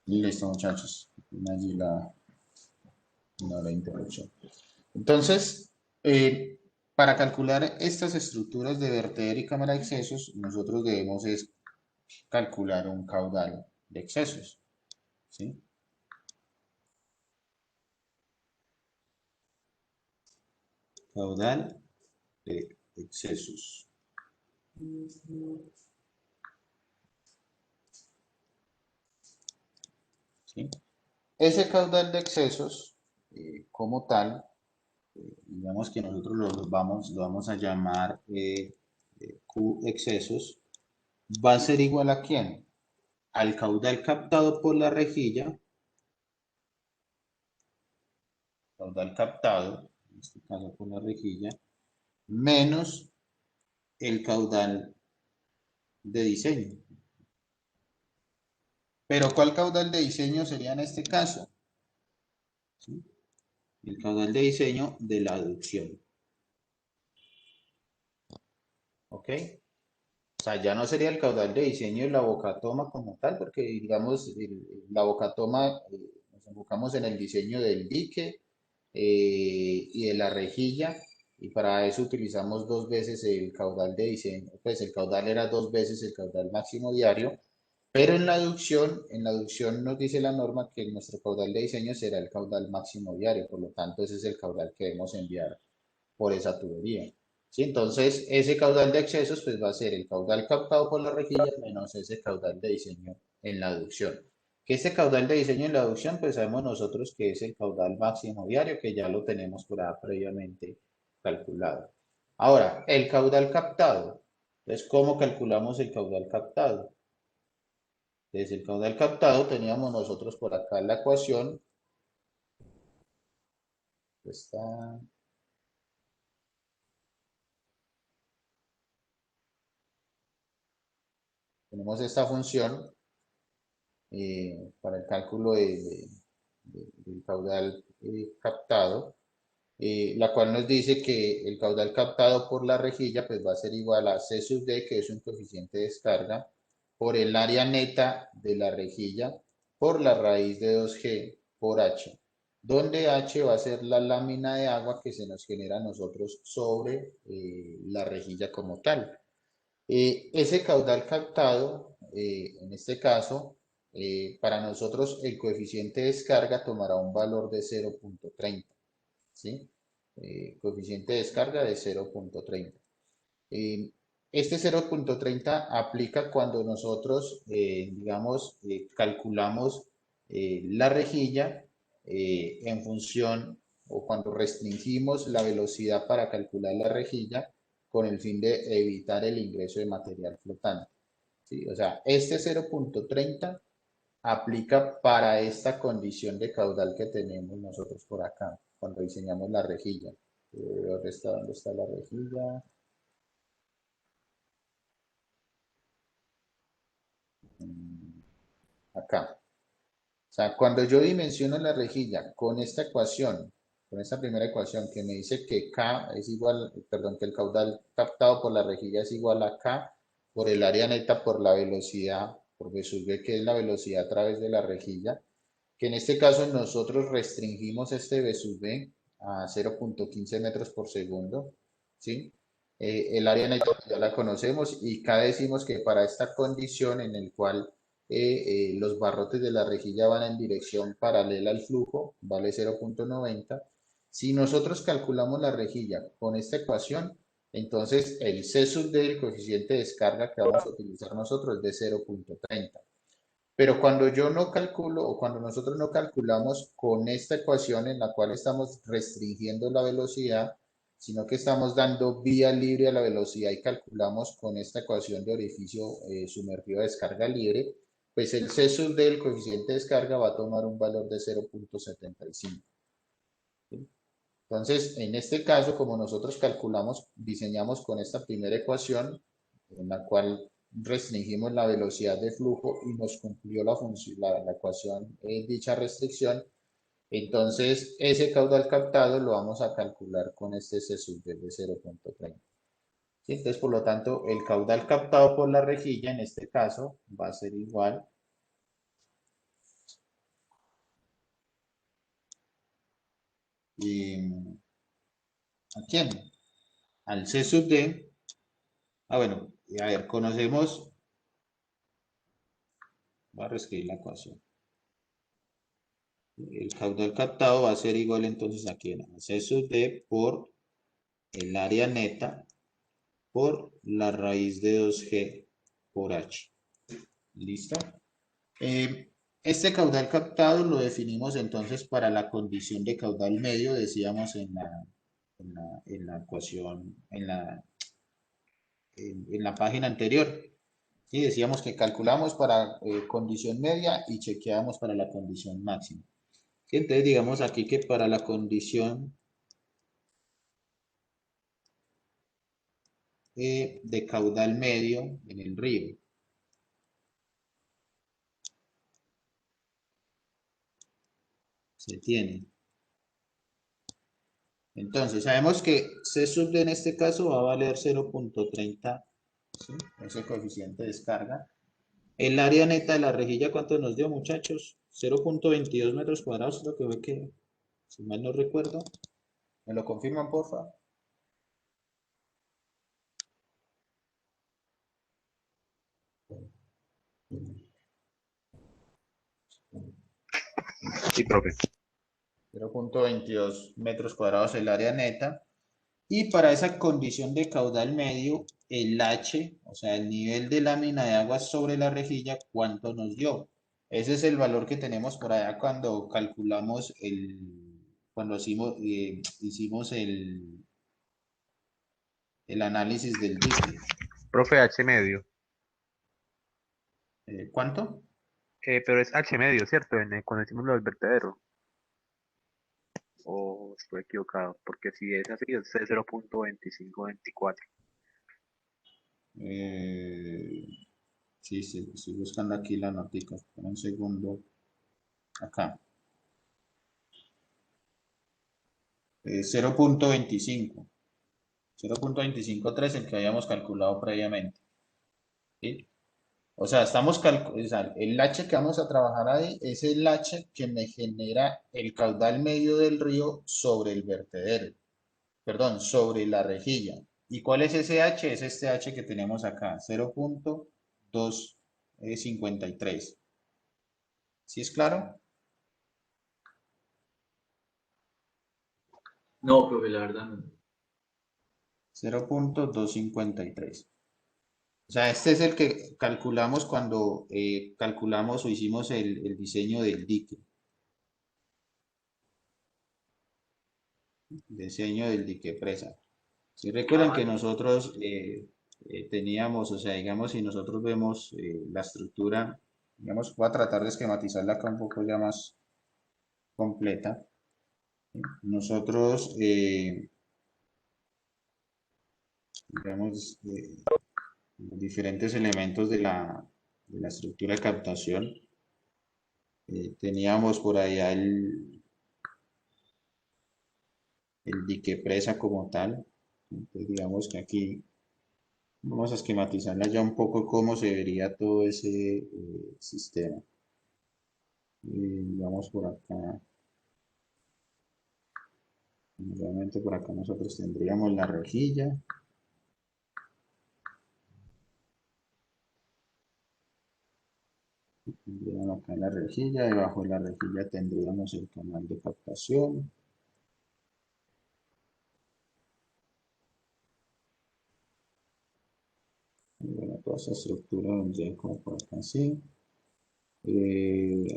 Listo, muchachos. Allí la interrupción. Entonces, para calcular estas estructuras de vertedero y cámara de excesos, nosotros debemos es calcular un caudal de excesos, ¿sí? Caudal de excesos. ¿Sí? Ese caudal de excesos, como tal, digamos que nosotros lo vamos a llamar Q excesos, va a ser igual ¿a quién? Al caudal captado por la rejilla, caudal captado, en este caso por la rejilla, menos el caudal de diseño. Pero ¿cuál caudal de diseño sería en este caso? ¿Sí? El caudal de diseño de la aducción. ¿Ok? O sea, ya no sería el caudal de diseño de la bocatoma como tal, porque digamos, la bocatoma, nos enfocamos en el diseño del dique y de la rejilla, y para eso utilizamos 2 veces el caudal de diseño, pues el caudal era 2 veces el caudal máximo diario, pero en la aducción nos dice la norma que nuestro caudal de diseño será el caudal máximo diario, por lo tanto ese es el caudal que debemos enviar por esa tubería. ¿Sí? Entonces, ese caudal de excesos pues va a ser el caudal captado por la rejilla menos ese caudal de diseño en la aducción. Que este caudal de diseño en la aducción, pues sabemos nosotros que es el caudal máximo diario, que ya lo tenemos por ahí previamente calculado. Ahora, el caudal captado. Entonces, ¿cómo calculamos el caudal captado? Desde el caudal captado teníamos nosotros por acá la ecuación. Está... Tenemos esta función para el cálculo del caudal captado, la cual nos dice que el caudal captado por la rejilla pues va a ser igual a C sub D, que es un coeficiente de descarga, por el área neta de la rejilla, por la raíz de 2G por H, donde H va a ser la lámina de agua que se nos genera a nosotros sobre la rejilla como tal. Ese caudal captado, en este caso, para nosotros el coeficiente de descarga tomará un valor de 0.30, ¿sí? Coeficiente de descarga de 0.30. Este 0.30 aplica cuando nosotros, digamos, calculamos la rejilla en función o cuando restringimos la velocidad para calcular la rejilla con el fin de evitar el ingreso de material flotante. ¿Sí? O sea, este 0.30 aplica para esta condición de caudal que tenemos nosotros por acá, cuando diseñamos la rejilla. ¿Dónde está la rejilla? Acá. O sea, cuando yo dimensiono la rejilla con esta ecuación, con esta primera ecuación que me dice que K es igual, perdón, que el caudal captado por la rejilla es igual a K por el área neta por la velocidad, por V sub V, que es la velocidad a través de la rejilla, que en este caso nosotros restringimos este V sub V a 0.15 metros por segundo, ¿sí? El área neta ya la conocemos y K decimos que para esta condición en el cual los barrotes de la rejilla van en dirección paralela al flujo, vale 0.90. Si nosotros calculamos la rejilla con esta ecuación, entonces el C sub D, el coeficiente de descarga que vamos a utilizar nosotros, es de 0.30. Pero cuando yo no calculo o cuando nosotros no calculamos con esta ecuación en la cual estamos restringiendo la velocidad, sino que estamos dando vía libre a la velocidad y calculamos con esta ecuación de orificio sumergido de descarga libre, pues el C sub del coeficiente de descarga va a tomar un valor de 0.75. ¿Sí? Entonces, en este caso, como nosotros calculamos, diseñamos con esta primera ecuación, en la cual restringimos la velocidad de flujo y nos cumplió la función, la ecuación dicha restricción, entonces ese caudal captado lo vamos a calcular con este C sub de 0.30. ¿Sí? Entonces, por lo tanto, el caudal captado por la rejilla, en este caso, va a ser igual ¿a quién? Al C sub D. Bueno, a ver, conocemos, voy a reescribir la ecuación. El caudal captado va a ser igual entonces aquí a C sub D por el área neta por la raíz de 2G por H. ¿Listo? Este caudal captado lo definimos entonces para la condición de caudal medio, decíamos en la ecuación, en la página anterior. Y decíamos que calculamos para condición media y chequeamos para la condición máxima. ¿Sí? Entonces digamos aquí que para la condición de caudal medio en el río, se tiene. Entonces sabemos que C sub D en este caso va a valer 0.30, ¿sí? Ese coeficiente de descarga. El área neta de la rejilla, ¿cuánto nos dio, muchachos? 0.22 metros cuadrados, creo que fue que, si mal no recuerdo. ¿Me lo confirman, porfa? Sí, profe. 0.22 metros cuadrados el área neta. Y para esa condición de caudal medio, el H, o sea, el nivel de lámina de agua sobre la rejilla, ¿cuánto nos dio? Ese es el valor que tenemos por allá cuando calculamos cuando hicimos el análisis del dique. Profe, H medio. ¿Cuánto? Pero es H medio, ¿cierto? Cuando decimos lo del vertedero. O estoy equivocado, porque si es así, es 0.2524. Eh, sí, sí, estoy buscando aquí la notica. Espera un segundo. Acá. 0.25. 0.253 el que habíamos calculado previamente. ¿Sí? O sea, o sea, el H que vamos a trabajar ahí es el H que me genera el caudal medio del río sobre el vertedero, perdón, sobre la rejilla. ¿Y cuál es ese H? Es este H que tenemos acá, 0.253. ¿Sí es claro? No, profe, la verdad no. 0.253. O sea, este es el que calculamos cuando calculamos o hicimos el diseño del dique. Diseño del dique presa. Si recuerdan que nosotros teníamos, o sea, digamos, si nosotros vemos la estructura, digamos, voy a tratar de esquematizarla acá un poco ya más completa. Nosotros, digamos, los diferentes elementos de la estructura de captación, teníamos por allá el dique presa como tal. Entonces, digamos que aquí vamos a esquematizarla ya un poco cómo se vería todo ese sistema. Vamos por acá. Realmente por acá nosotros tendríamos la rejilla. Tendríamos acá la rejilla. Debajo de la rejilla tendríamos el canal de captación. Y bueno, toda esa estructura vendría como por acá así.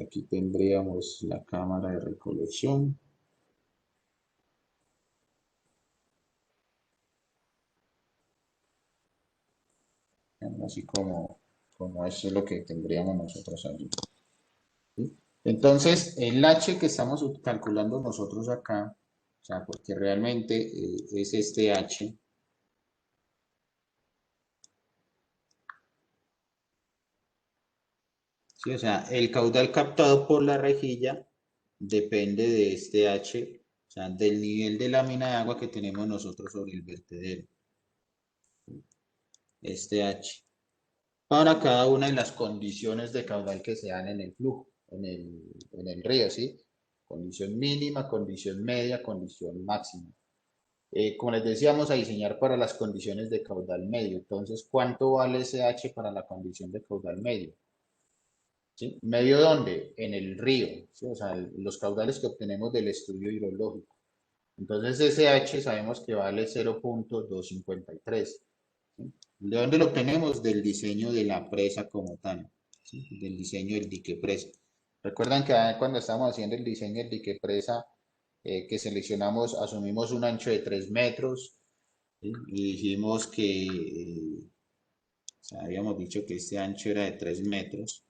Aquí tendríamos la cámara de recolección. Así como eso es lo que tendríamos nosotros allí. ¿Sí? Entonces, el H que estamos calculando nosotros acá, o sea, porque realmente es este H. Sí, o sea, el caudal captado por la rejilla depende de este H, o sea, del nivel de lámina de agua que tenemos nosotros sobre el vertedero. Este H. Para cada una de las condiciones de caudal que se dan en el flujo, en el río, ¿sí? Condición mínima, condición media, condición máxima. Como les decíamos, a diseñar para las condiciones de caudal medio. Entonces, ¿cuánto vale ese H para la condición de caudal medio? ¿Sí? ¿Medio dónde? En el río, ¿sí? O sea, los caudales que obtenemos del estudio hidrológico. Entonces, ese H sabemos que vale 0.253. ¿Sí? ¿De dónde lo obtenemos? Del diseño de la presa como tal, ¿sí? Del diseño del dique presa. Recuerdan que cuando estábamos haciendo el diseño del dique presa, que seleccionamos, asumimos un ancho de 3 metros, ¿sí? Y dijimos que, o sea, habíamos dicho que este ancho era de 3 metros,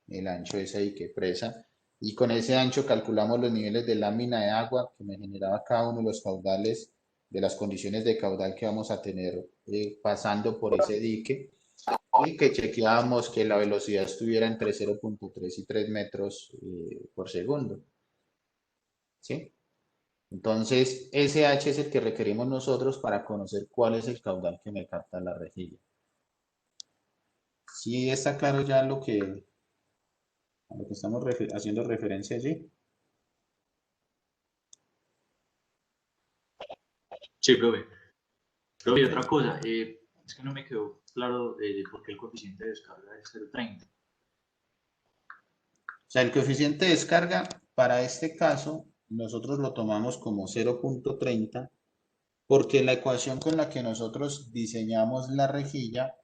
el ancho de ese dique presa, y con ese ancho calculamos los niveles de lámina de agua que me generaba cada uno de los caudales de las condiciones de caudal que vamos a tener pasando por ese dique, y que chequeábamos que la velocidad estuviera entre 0.3 y 3 metros por segundo. ¿Sí? Entonces, ese H es el que requerimos nosotros para conocer cuál es el caudal que me capta la rejilla. ¿Sí está claro ya a lo que estamos haciendo referencia allí? Sí, profe. Profe, y otra Perfecto. cosa, Es que no me quedó claro por qué el coeficiente de descarga es 0,30. O sea, el coeficiente de descarga, para este caso, nosotros lo tomamos como 0.30 porque la ecuación con la que nosotros diseñamos la rejilla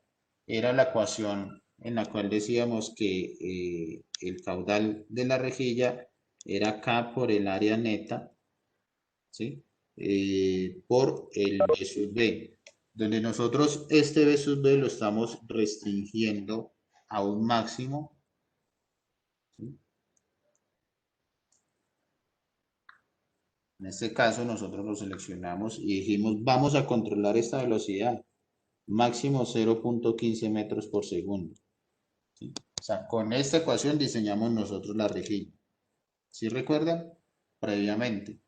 era la ecuación en la cual decíamos que el caudal de la rejilla era K por el área neta, ¿sí? Por el B sub B, donde nosotros este B sub B lo estamos restringiendo a un máximo, ¿sí? En este caso nosotros lo seleccionamos y dijimos, vamos a controlar esta velocidad, máximo 0.15 metros por segundo. ¿Sí? O sea, con esta ecuación diseñamos nosotros la rejilla. ¿Sí recuerdan? Previamente.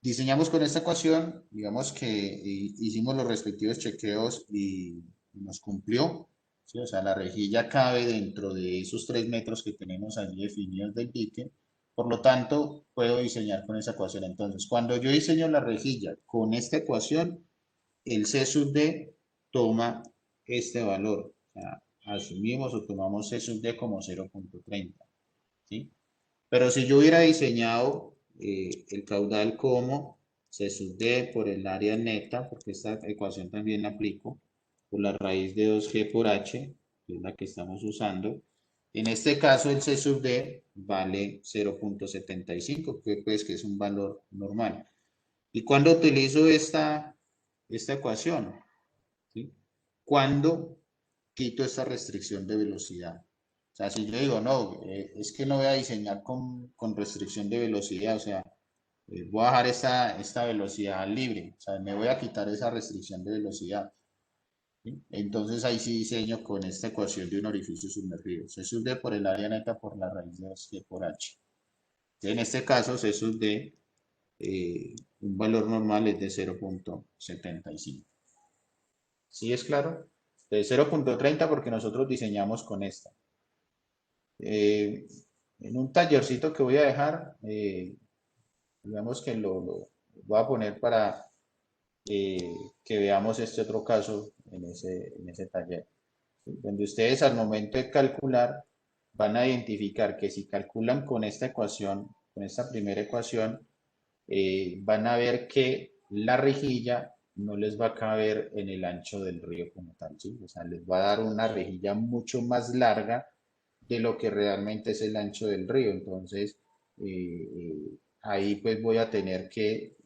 Diseñamos con esta ecuación, digamos que hicimos los respectivos chequeos y nos cumplió. ¿Sí? O sea, la rejilla cabe dentro de esos 3 metros que tenemos allí definidos del dique. Por lo tanto, puedo diseñar con esa ecuación. Entonces, cuando yo diseño la rejilla con esta ecuación, el C sub D toma este valor. O sea, asumimos o tomamos C sub D como 0.30. ¿Sí? Pero si yo hubiera diseñado el caudal como C sub D por el área neta, porque esta ecuación también la aplico, por la raíz de 2G por H, que es la que estamos usando. En este caso el C sub D vale 0.75, que pues que es un valor normal. ¿Y cuando utilizo esta ecuación? ¿Sí? Cuando quito esta restricción de velocidad. O sea, si yo digo, no, es que no voy a diseñar con restricción de velocidad, o sea, voy a dejar esta velocidad libre, o sea, me voy a quitar esa restricción de velocidad. ¿Sí? Entonces ahí sí diseño con esta ecuación de un orificio sumergido. C sub D por el área neta por la raíz de 2G por H. En este caso, C sub D, un valor normal es de 0.75. ¿Sí es claro? De 0.30 porque nosotros diseñamos con esta. En un tallercito que voy a dejar, digamos que lo voy a poner para que veamos este otro caso en ese taller, ¿sí? Donde ustedes al momento de calcular van a identificar que si calculan con esta ecuación, con esta primera ecuación, van a ver que la rejilla no les va a caber en el ancho del río como tal, ¿sí? O sea, les va a dar una rejilla mucho más larga de lo que realmente es el ancho del río. Entonces, ahí pues voy a tener que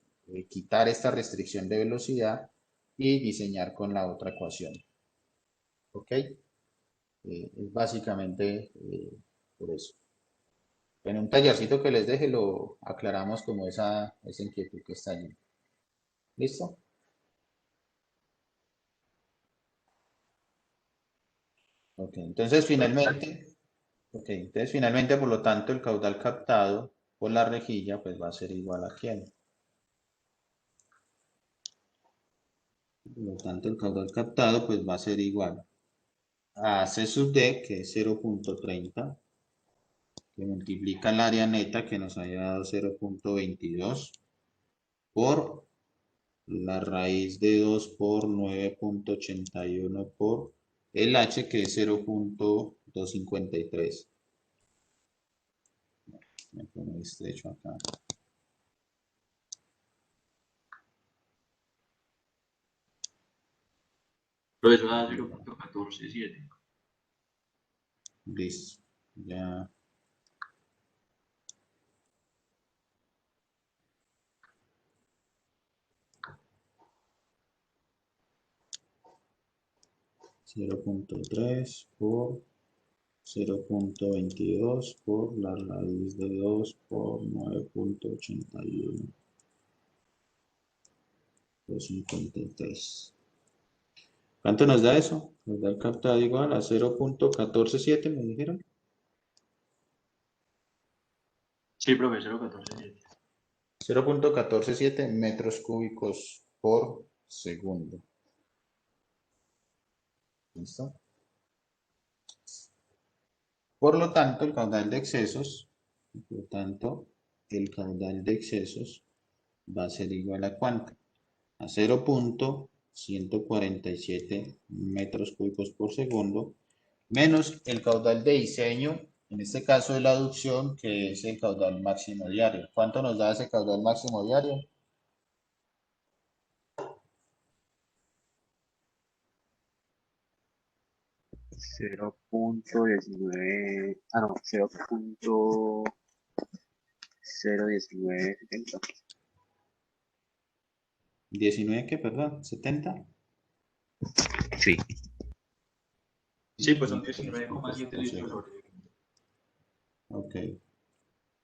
quitar esta restricción de velocidad y diseñar con la otra ecuación. ¿Ok? Es básicamente por eso. En un tallercito que les deje lo aclaramos como esa inquietud que está allí. ¿Listo? Ok, entonces finalmente, por lo tanto, el caudal captado por la rejilla pues va a ser igual a ¿quién? Por lo tanto, el caudal captado pues va a ser igual a C sub D, que es 0.30, que multiplica el área neta que nos haya dado 0.22 por la raíz de 2 por 9.81 por el H, que es 0.253. Me pongo estrecho acá. Pero eso da 0,147. Listo. Ya. .3 por 0.22 por la raíz de 2 por 9.81. 253. ¿Cuánto nos da eso? Nos da el captado igual a 0.147, me dijeron. Sí, profe, 0,147. 0.147 metros cúbicos por segundo. ¿Listo? Por lo tanto, el caudal de excesos, va a ser igual a ¿cuánto? A 0.147 147 metros cúbicos por segundo, menos el caudal de diseño, en este caso de la aducción, que es el caudal máximo diario. ¿Cuánto nos da ese caudal máximo diario? 0.19, no, 0.01970. 19, ¿qué? Perdón, 70. Sí, Sí, pues son 19,7 litros sobre. Ok.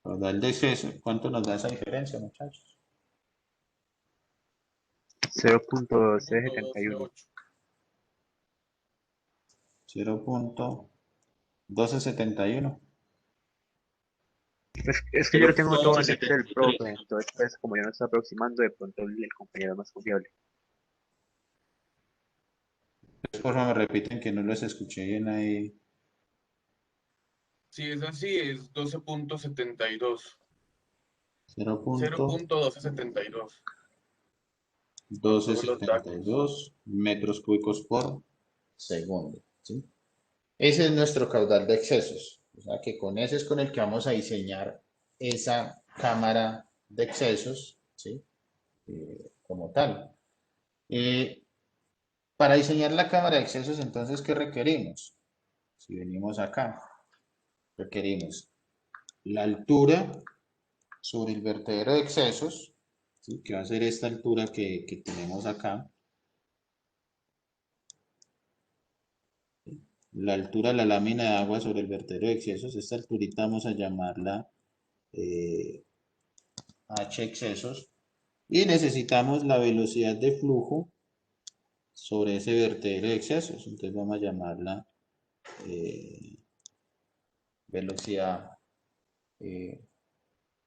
Caudal de exceso. ¿Cuánto nos da esa diferencia, muchachos? 0.1271. 0.1271. Es que yo lo tengo todo en Excel, 0.73. profe, entonces pues como yo no estoy aproximando, de pronto el compañero es más confiable. Por favor, me repiten que no los escuché bien ahí. Si es así, es 12.72. 0.1272 0.1272. metros cúbicos por segundo. ¿Sí? Ese es nuestro caudal de excesos. O sea que con ese es con el que vamos a diseñar esa cámara de excesos, ¿sí? Como tal. Para diseñar la cámara de excesos, entonces, ¿qué requerimos? Si venimos acá, requerimos la altura sobre el vertedero de excesos, ¿sí? Que va a ser esta altura que tenemos acá. La altura de la lámina de agua sobre el vertedero de excesos, esta alturita vamos a llamarla H excesos. Y necesitamos la velocidad de flujo sobre ese vertedero de excesos. Entonces vamos a llamarla velocidad de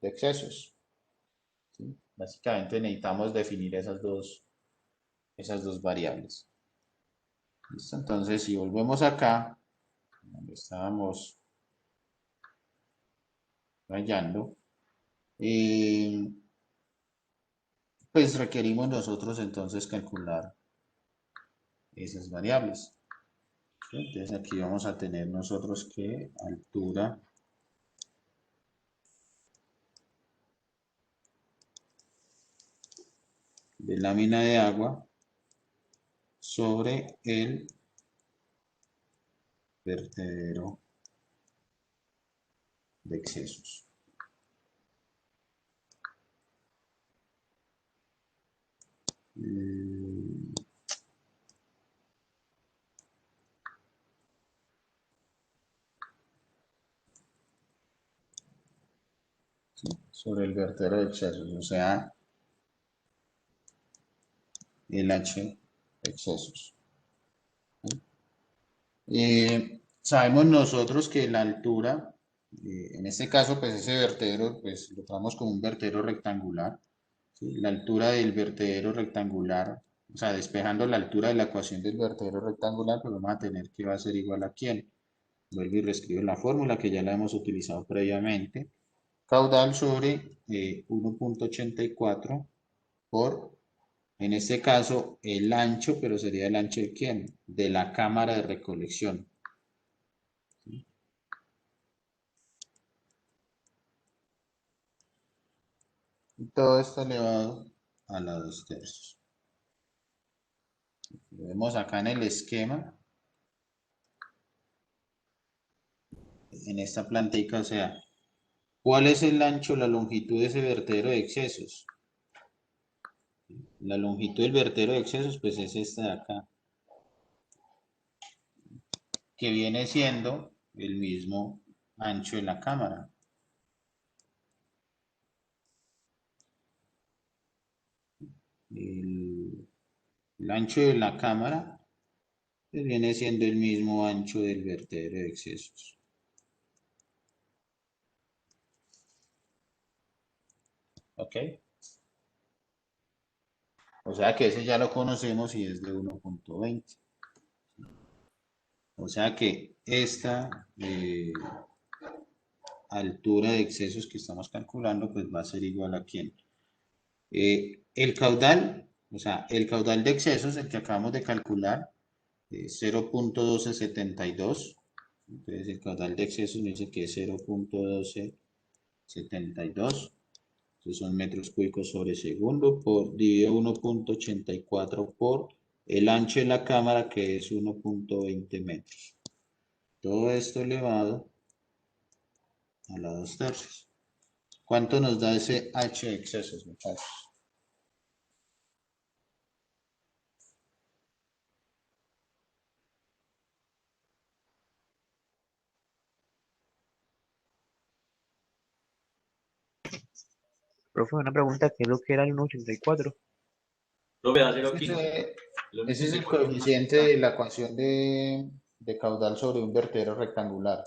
excesos. ¿Sí? Básicamente necesitamos definir esas dos variables. ¿Listo? Entonces, si volvemos acá, donde estábamos rayando, pues requerimos nosotros entonces calcular esas variables. ¿Sí? Entonces aquí vamos a tener nosotros que altura de lámina de agua sobre el vertedero de excesos. ¿Sí? Sobre el vertedero de excesos, o sea, el H excesos. Sabemos nosotros que la altura, en este caso, pues ese vertedero, pues lo tomamos como un vertedero rectangular. ¿Sí? La altura del vertedero rectangular, o sea, despejando la altura de la ecuación del vertedero rectangular, pues vamos a tener que va a ser igual a ¿quién? Vuelvo y reescribo la fórmula que ya la hemos utilizado previamente. Caudal sobre 1.84 por, en este caso, el ancho, pero sería el ancho de ¿quién? De la cámara de recolección. ¿Sí? Y todo esto elevado a la 2/3. Lo vemos acá en el esquema, en esta plantica, o sea, ¿cuál es el ancho, la longitud de ese vertedero de excesos? La longitud del vertedero de excesos, pues es esta de acá, que viene siendo el mismo ancho de la cámara. El ancho de la cámara pues viene siendo el mismo ancho del vertedero de excesos. ¿Ok? O sea que ese ya lo conocemos y es de 1.20. O sea que esta altura de excesos que estamos calculando pues va a ser igual a ¿quién? El caudal O sea, el caudal de excesos, el que acabamos de calcular, es 0.1272. Entonces, el caudal de excesos me dice que es 0.1272. Entonces, son metros cúbicos sobre segundo por dividido 1.84 por el ancho de la cámara, que es 1.20 metros. Todo esto elevado a la 2/3. ¿Cuánto nos da ese H de excesos, muchachos? Profe, una pregunta, ¿qué es lo que era el 1,84? Profe, da Ese 0,15. ese es el coeficiente de la ecuación de caudal sobre un vertedero rectangular.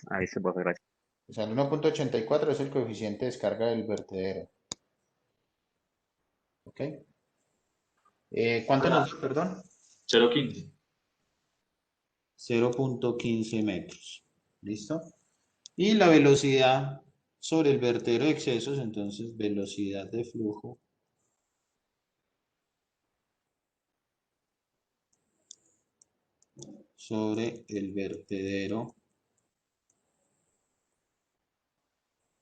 Ahí se puede gracias. O sea, el 1.84 es el coeficiente de descarga del vertedero. ¿Ok? ¿Cuánto nos da, perdón? 0,15. 0.15 metros. ¿Listo? Y la velocidad sobre el vertedero de excesos, entonces velocidad de flujo sobre el vertedero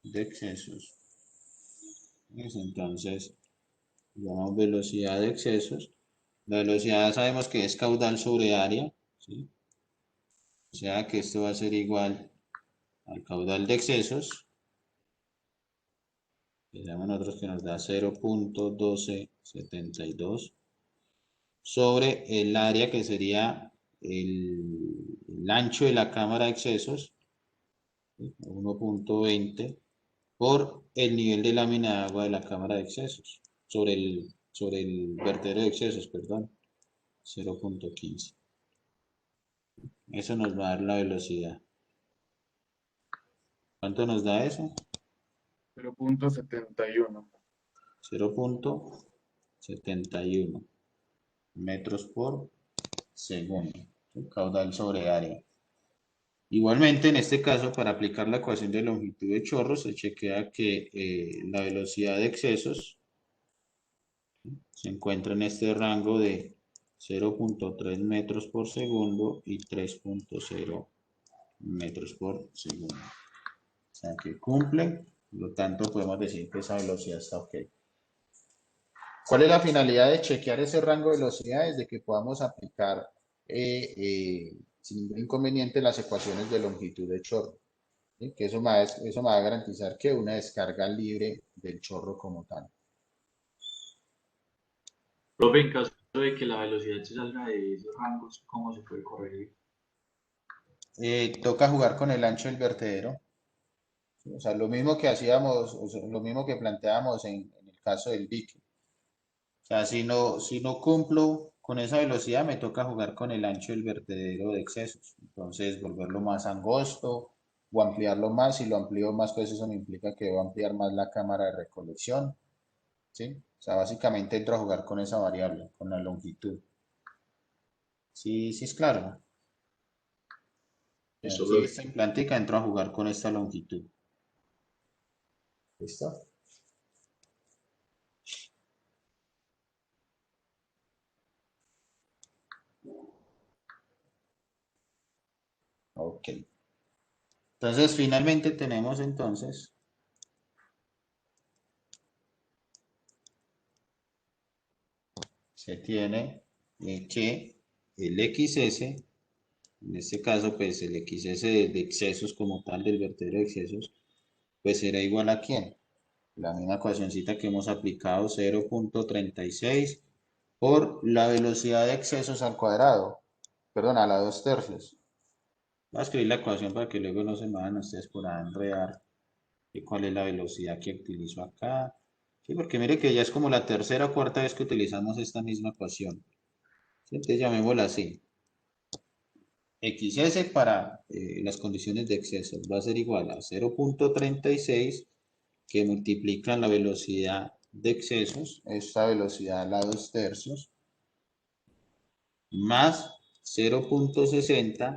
de excesos. Entonces, llamamos velocidad de excesos. La velocidad sabemos que es caudal sobre área, ¿sí? O sea que esto va a ser igual al caudal de excesos. Pensamos nosotros que nos da 0.1272 sobre el área, que sería el ancho de la cámara de excesos, 1.20, por el nivel de lámina de agua de la cámara de excesos, sobre el vertedero de excesos, perdón, 0.15. Eso nos va a dar la velocidad. ¿Cuánto nos da eso? 0.71. 0.71 metros por segundo. Caudal sobre área. Igualmente, en este caso, para aplicar la ecuación de longitud de chorro, se chequea que la velocidad de excesos se encuentra en este rango de 0.3 metros por segundo y 3.0 metros por segundo. O sea que cumplen, por lo tanto podemos decir que esa velocidad está ok. ¿Cuál es la finalidad de chequear ese rango de velocidades? De que podamos aplicar sin ningún inconveniente las ecuaciones de longitud de chorro. ¿Sí? Que eso me va a garantizar que una descarga libre del chorro como tal. Profe, en caso de que la velocidad se salga de esos rangos, ¿cómo se puede corregir? Toca jugar con el ancho del vertedero. ¿Sí? O sea, lo mismo que hacíamos, o sea, lo mismo que planteábamos en el caso del dique. O sea, si no cumplo con esa velocidad, me toca jugar con el ancho del vertedero de excesos. Entonces, volverlo más angosto o ampliarlo más. Si lo amplío más, pues eso me implica que debo ampliar más la cámara de recolección. ¿Sí? O sea, básicamente entro a jugar con esa variable, con la longitud. Sí, sí es claro. Eso, Si profe. esta implantica entro a jugar con esta longitud. ¿Listo? Ok. Entonces, finalmente tenemos entonces se tiene que el XS, en este caso, pues el XS de excesos como tal del vertedero de excesos, pues será igual a ¿quién? La misma ecuacioncita que hemos aplicado, 0.36 por la velocidad de excesos al cuadrado, perdón, a la 2/3. Voy a escribir la ecuación para que luego no se me vayan ustedes por a enredar y cuál es la velocidad que utilizo acá. Sí, porque mire que ya es como la tercera o cuarta vez que utilizamos esta misma ecuación. ¿Sí? Entonces llamémosla así. XS para las condiciones de exceso va a ser igual a 0.36 que multiplican la velocidad de excesos, esta velocidad a la 2/3, más 0.60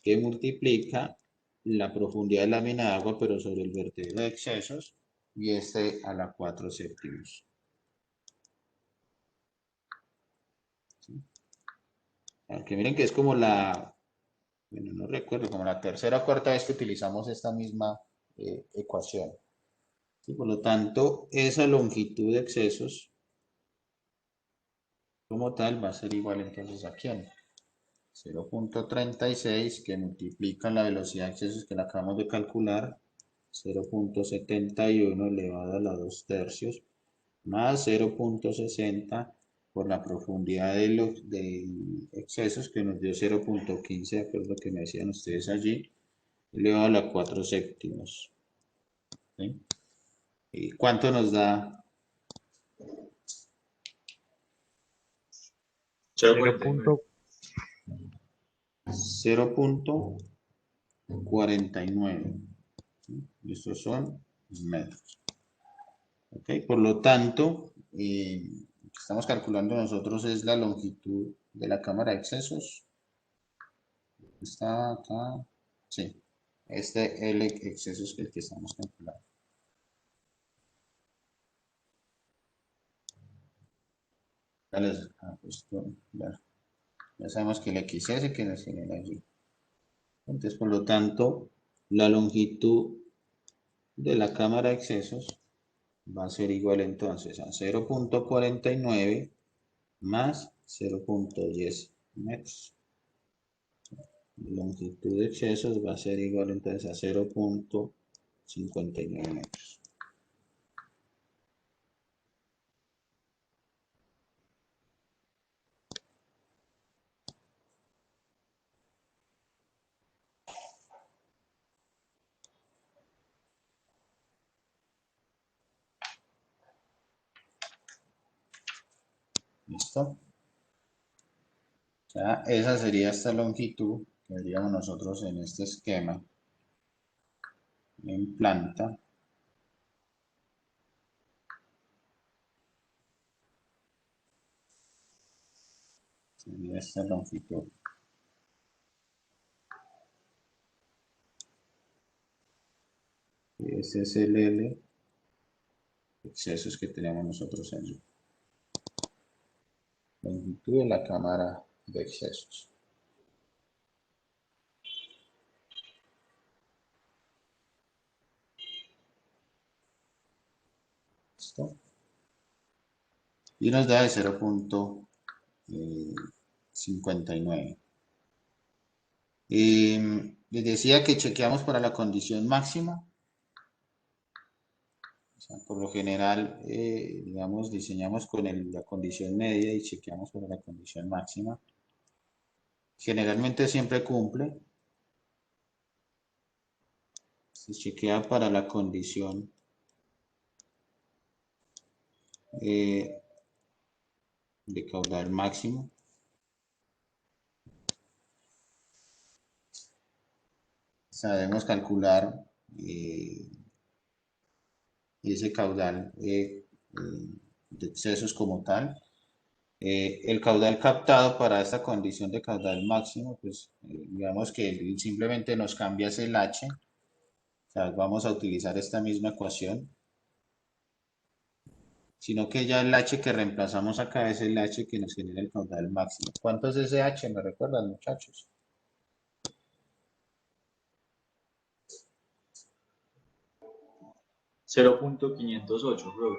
que multiplica la profundidad de lámina de agua, pero sobre el vertedero de excesos, y este a la 4/7. Aunque miren que es como la, bueno, no recuerdo, como la tercera o cuarta vez que utilizamos esta misma ecuación. ¿Sí? Por lo tanto, esa longitud de excesos como tal va a ser igual entonces a ¿quién? 0.36 que multiplica la velocidad de excesos que la acabamos de calcular, 0.71 elevado a la 2 tercios, más 0.60 por la profundidad de excesos que nos dio 0.15, de acuerdo a lo que me decían ustedes allí, elevado a la 4 séptimos. ¿Sí? ¿Y cuánto nos da? 0.49. 0.49. ¿Sí? Estos son metros. ¿Ok? Por lo tanto, lo que estamos calculando nosotros es la longitud de la cámara de excesos. Está acá. Sí. Este L excesos es el que estamos calculando. Ya sabemos que el XS que nos genera allí. Entonces, por lo tanto, la longitud de la cámara de excesos va a ser igual entonces a 0.49 más 0.10 metros. La longitud de excesos va a ser igual entonces a 0.59 metros. ¿Listo? O sea, esa sería esta longitud que veríamos nosotros en este esquema en planta. Sería esta longitud. Ese es el L excesos que tenemos nosotros allí. Longitud de la cámara de excesos. ¿Listo? Y nos da de 0.59. Les decía que chequeamos para la condición máxima. O sea, por lo general, digamos, diseñamos con la condición media y chequeamos para la condición máxima. Generalmente siempre cumple. Se chequea para la condición de caudal máximo. Sabemos calcular ese caudal de excesos como tal. El caudal captado para esta condición de caudal máximo, pues digamos que simplemente nos cambias el H. O sea, vamos a utilizar esta misma ecuación. Sino que ya el H que reemplazamos acá es el H que nos genera el caudal máximo. ¿Cuánto es ese H? ¿Me recuerdan, muchachos? 0.508, bro.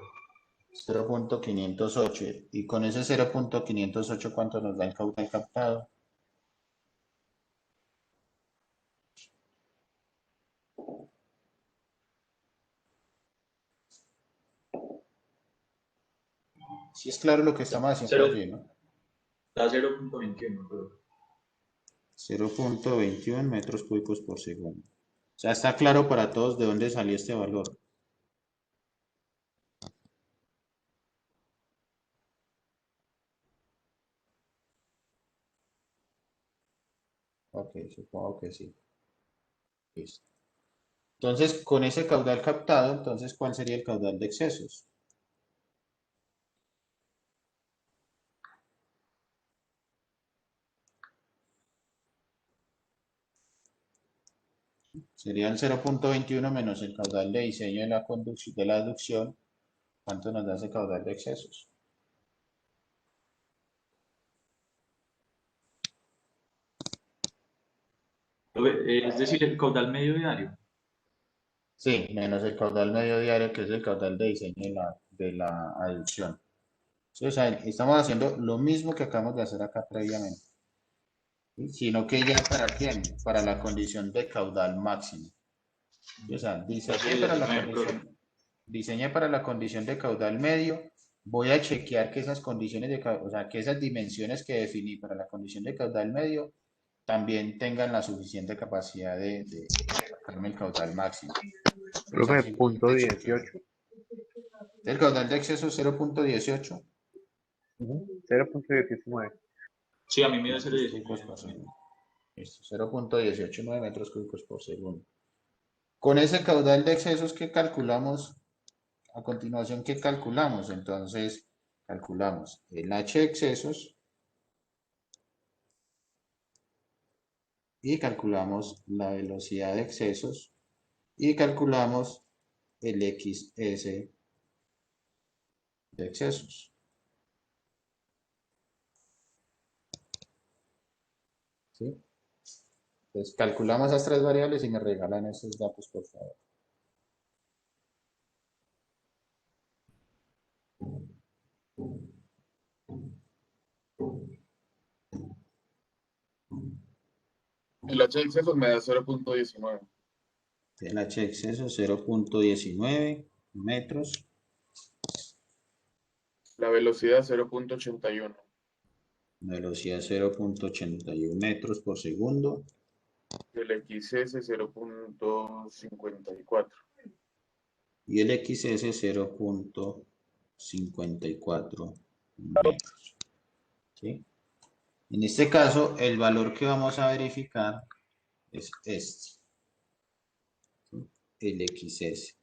0.508. Y con ese 0.508, ¿cuánto nos da el caudal captado? Sí es claro lo que estamos haciendo allí, ¿no? Da 0.21, bro. 0.21 metros cúbicos por segundo. O sea, está claro para todos de dónde salió este valor. Ok, supongo que sí. Listo. Entonces, con ese caudal captado, entonces, ¿cuál sería el caudal de excesos? Sería el 0.21 menos el caudal de diseño de la conducción, de la aducción. ¿Cuánto nos da ese caudal de excesos? Es decir, el caudal medio diario. Sí, menos el caudal medio diario, que es el caudal de diseño de la aducción. Sí, o sea, estamos haciendo lo mismo que acabamos de hacer acá previamente, ¿sí? Sino que ya para quién, para la condición de caudal máximo. Sí, o sea, diseñé para la condición de caudal medio. Voy a chequear que esas condiciones o sea, que esas dimensiones que definí para la condición de caudal medio también tengan la suficiente capacidad de sacarme el caudal máximo. Entonces, Profe, así punto de chequeo. 18. El caudal de exceso 0.18. 0.19. Sí, a mí me da Metros cúbicos por 0,19. segundo. Listo, 0.189 metros cúbicos por segundo. Con ese caudal de excesos que calculamos, a continuación, ¿qué calculamos? Entonces, calculamos el H de excesos y calculamos la velocidad de excesos y calculamos el XS de excesos. ¿Sí? Entonces, calculamos esas tres variables y me regalan esos datos, por favor. El H de excesos me da 0.19. El H de exceso 0.19 metros. La velocidad 0.81. Velocidad 0.81 metros por segundo. El XS 0.54. Y el XS 0.54 metros. ¿Sí? En este caso, el valor que vamos a verificar es este, ¿sí? El XS.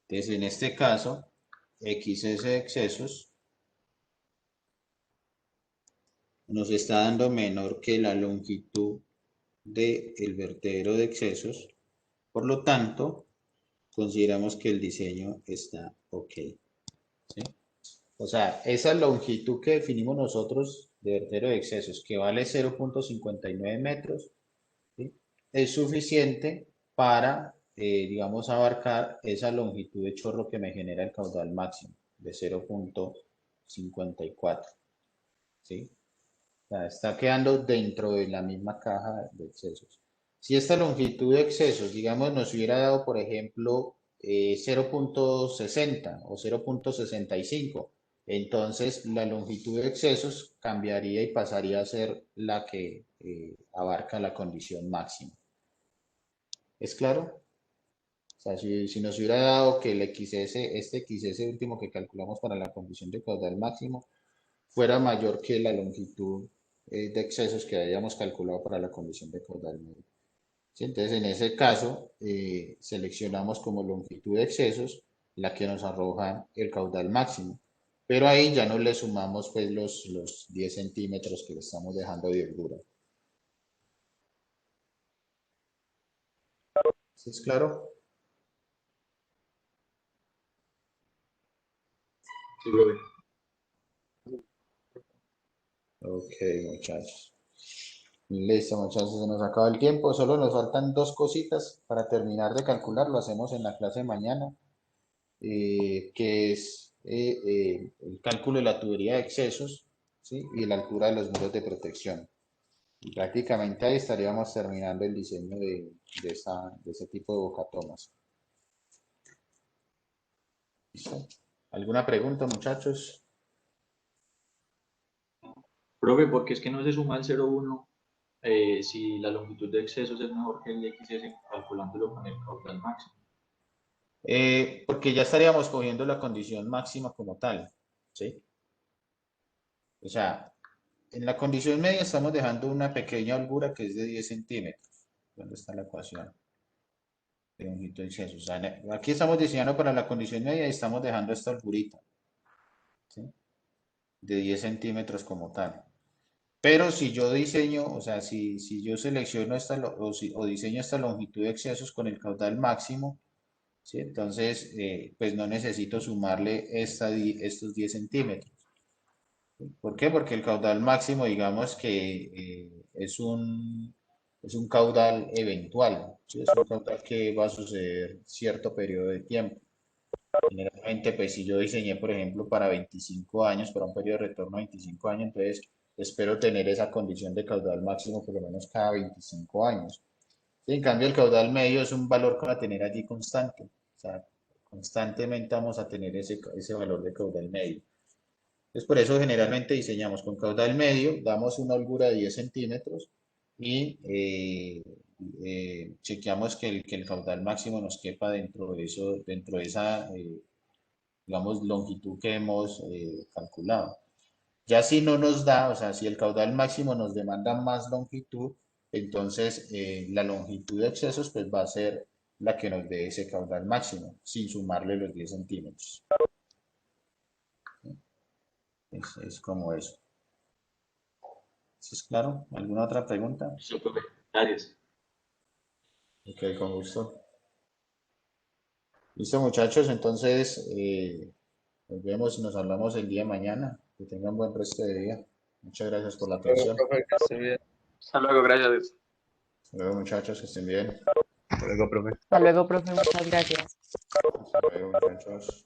Entonces, en este caso, XS de excesos nos está dando menor que la longitud del vertedero de excesos. Por lo tanto, consideramos que el diseño está ok. ¿Sí? O sea, esa longitud que definimos nosotros de vertedero de excesos, que vale 0.59 metros, ¿sí? Es suficiente para, digamos, abarcar esa longitud de chorro que me genera el caudal máximo de 0.54. ¿Sí? O sea, está quedando dentro de la misma caja de excesos. Si esta longitud de excesos, digamos, nos hubiera dado, por ejemplo, 0.60 o 0.65, entonces la longitud de excesos cambiaría y pasaría a ser la que abarca la condición máxima. ¿Es claro? O sea, si nos hubiera dado que el XS, este XS último que calculamos para la condición de caudal máximo, fuera mayor que la longitud de excesos que habíamos calculado para la condición de caudal medio. ¿Sí? Entonces, en ese caso, seleccionamos como longitud de excesos la que nos arroja el caudal máximo. Pero ahí ya no le sumamos pues los 10 centímetros que le estamos dejando de holgura. ¿Sí es claro? Sí, profe. Ok, muchachos. Listo, muchachos, se nos acaba el tiempo. Solo nos faltan dos cositas para terminar de calcular. Lo hacemos en la clase de mañana, que es el cálculo de la tubería de excesos, ¿sí? Y la altura de los muros de protección. Y prácticamente ahí estaríamos terminando el diseño de ese tipo de bocatomas. ¿Listo? ¿Alguna pregunta, muchachos? Profe, ¿por qué es que no se suma el 0,1 si la longitud de excesos es mejor que el XS calculándolo con el caudal máximo? Porque ya estaríamos cogiendo la condición máxima como tal, ¿sí? O sea, en la condición media estamos dejando una pequeña holgura que es de 10 centímetros. ¿Dónde está la ecuación? De longitud de exceso. O sea, aquí estamos diseñando para la condición media y estamos dejando esta holgurita, ¿sí? De 10 centímetros como tal. Pero si yo diseño, o sea, si yo selecciono o diseño esta longitud de excesos con el caudal máximo, ¿sí? Entonces, pues no necesito sumarle estos 10 centímetros. ¿Sí? ¿Por qué? Porque el caudal máximo, digamos que es un es un caudal eventual, ¿sí? Es un caudal que va a suceder cierto periodo de tiempo. Generalmente, pues si yo diseñé, por ejemplo, para 25 años, para un periodo de retorno de 25 años, entonces espero tener esa condición de caudal máximo por lo menos cada 25 años. Sí, en cambio, el caudal medio es un valor que va a tener allí constante. O sea, constantemente vamos a tener ese valor de caudal medio. Entonces, por eso generalmente diseñamos con caudal medio, damos una holgura de 10 centímetros y chequeamos que el caudal máximo nos quepa dentro de eso, dentro de esa, digamos, longitud que hemos calculado. Ya si no nos da, o sea, si el caudal máximo nos demanda más longitud, entonces la longitud de excesos pues va a ser la que nos dé ese caudal máximo, sin sumarle los 10 centímetros. Es como eso. ¿Sí es claro? ¿Alguna otra pregunta? Listo, profe. Gracias. Ok, con gusto. Listo, muchachos, entonces nos vemos y nos hablamos el día de mañana. Que tengan buen resto de día. Muchas gracias por la Luego, atención. profe, que esté bien. Hasta luego, gracias. Hasta luego, muchachos, que estén bien. Hasta luego, profe. Hasta luego, profe, muchas gracias. Hasta luego, muchachos.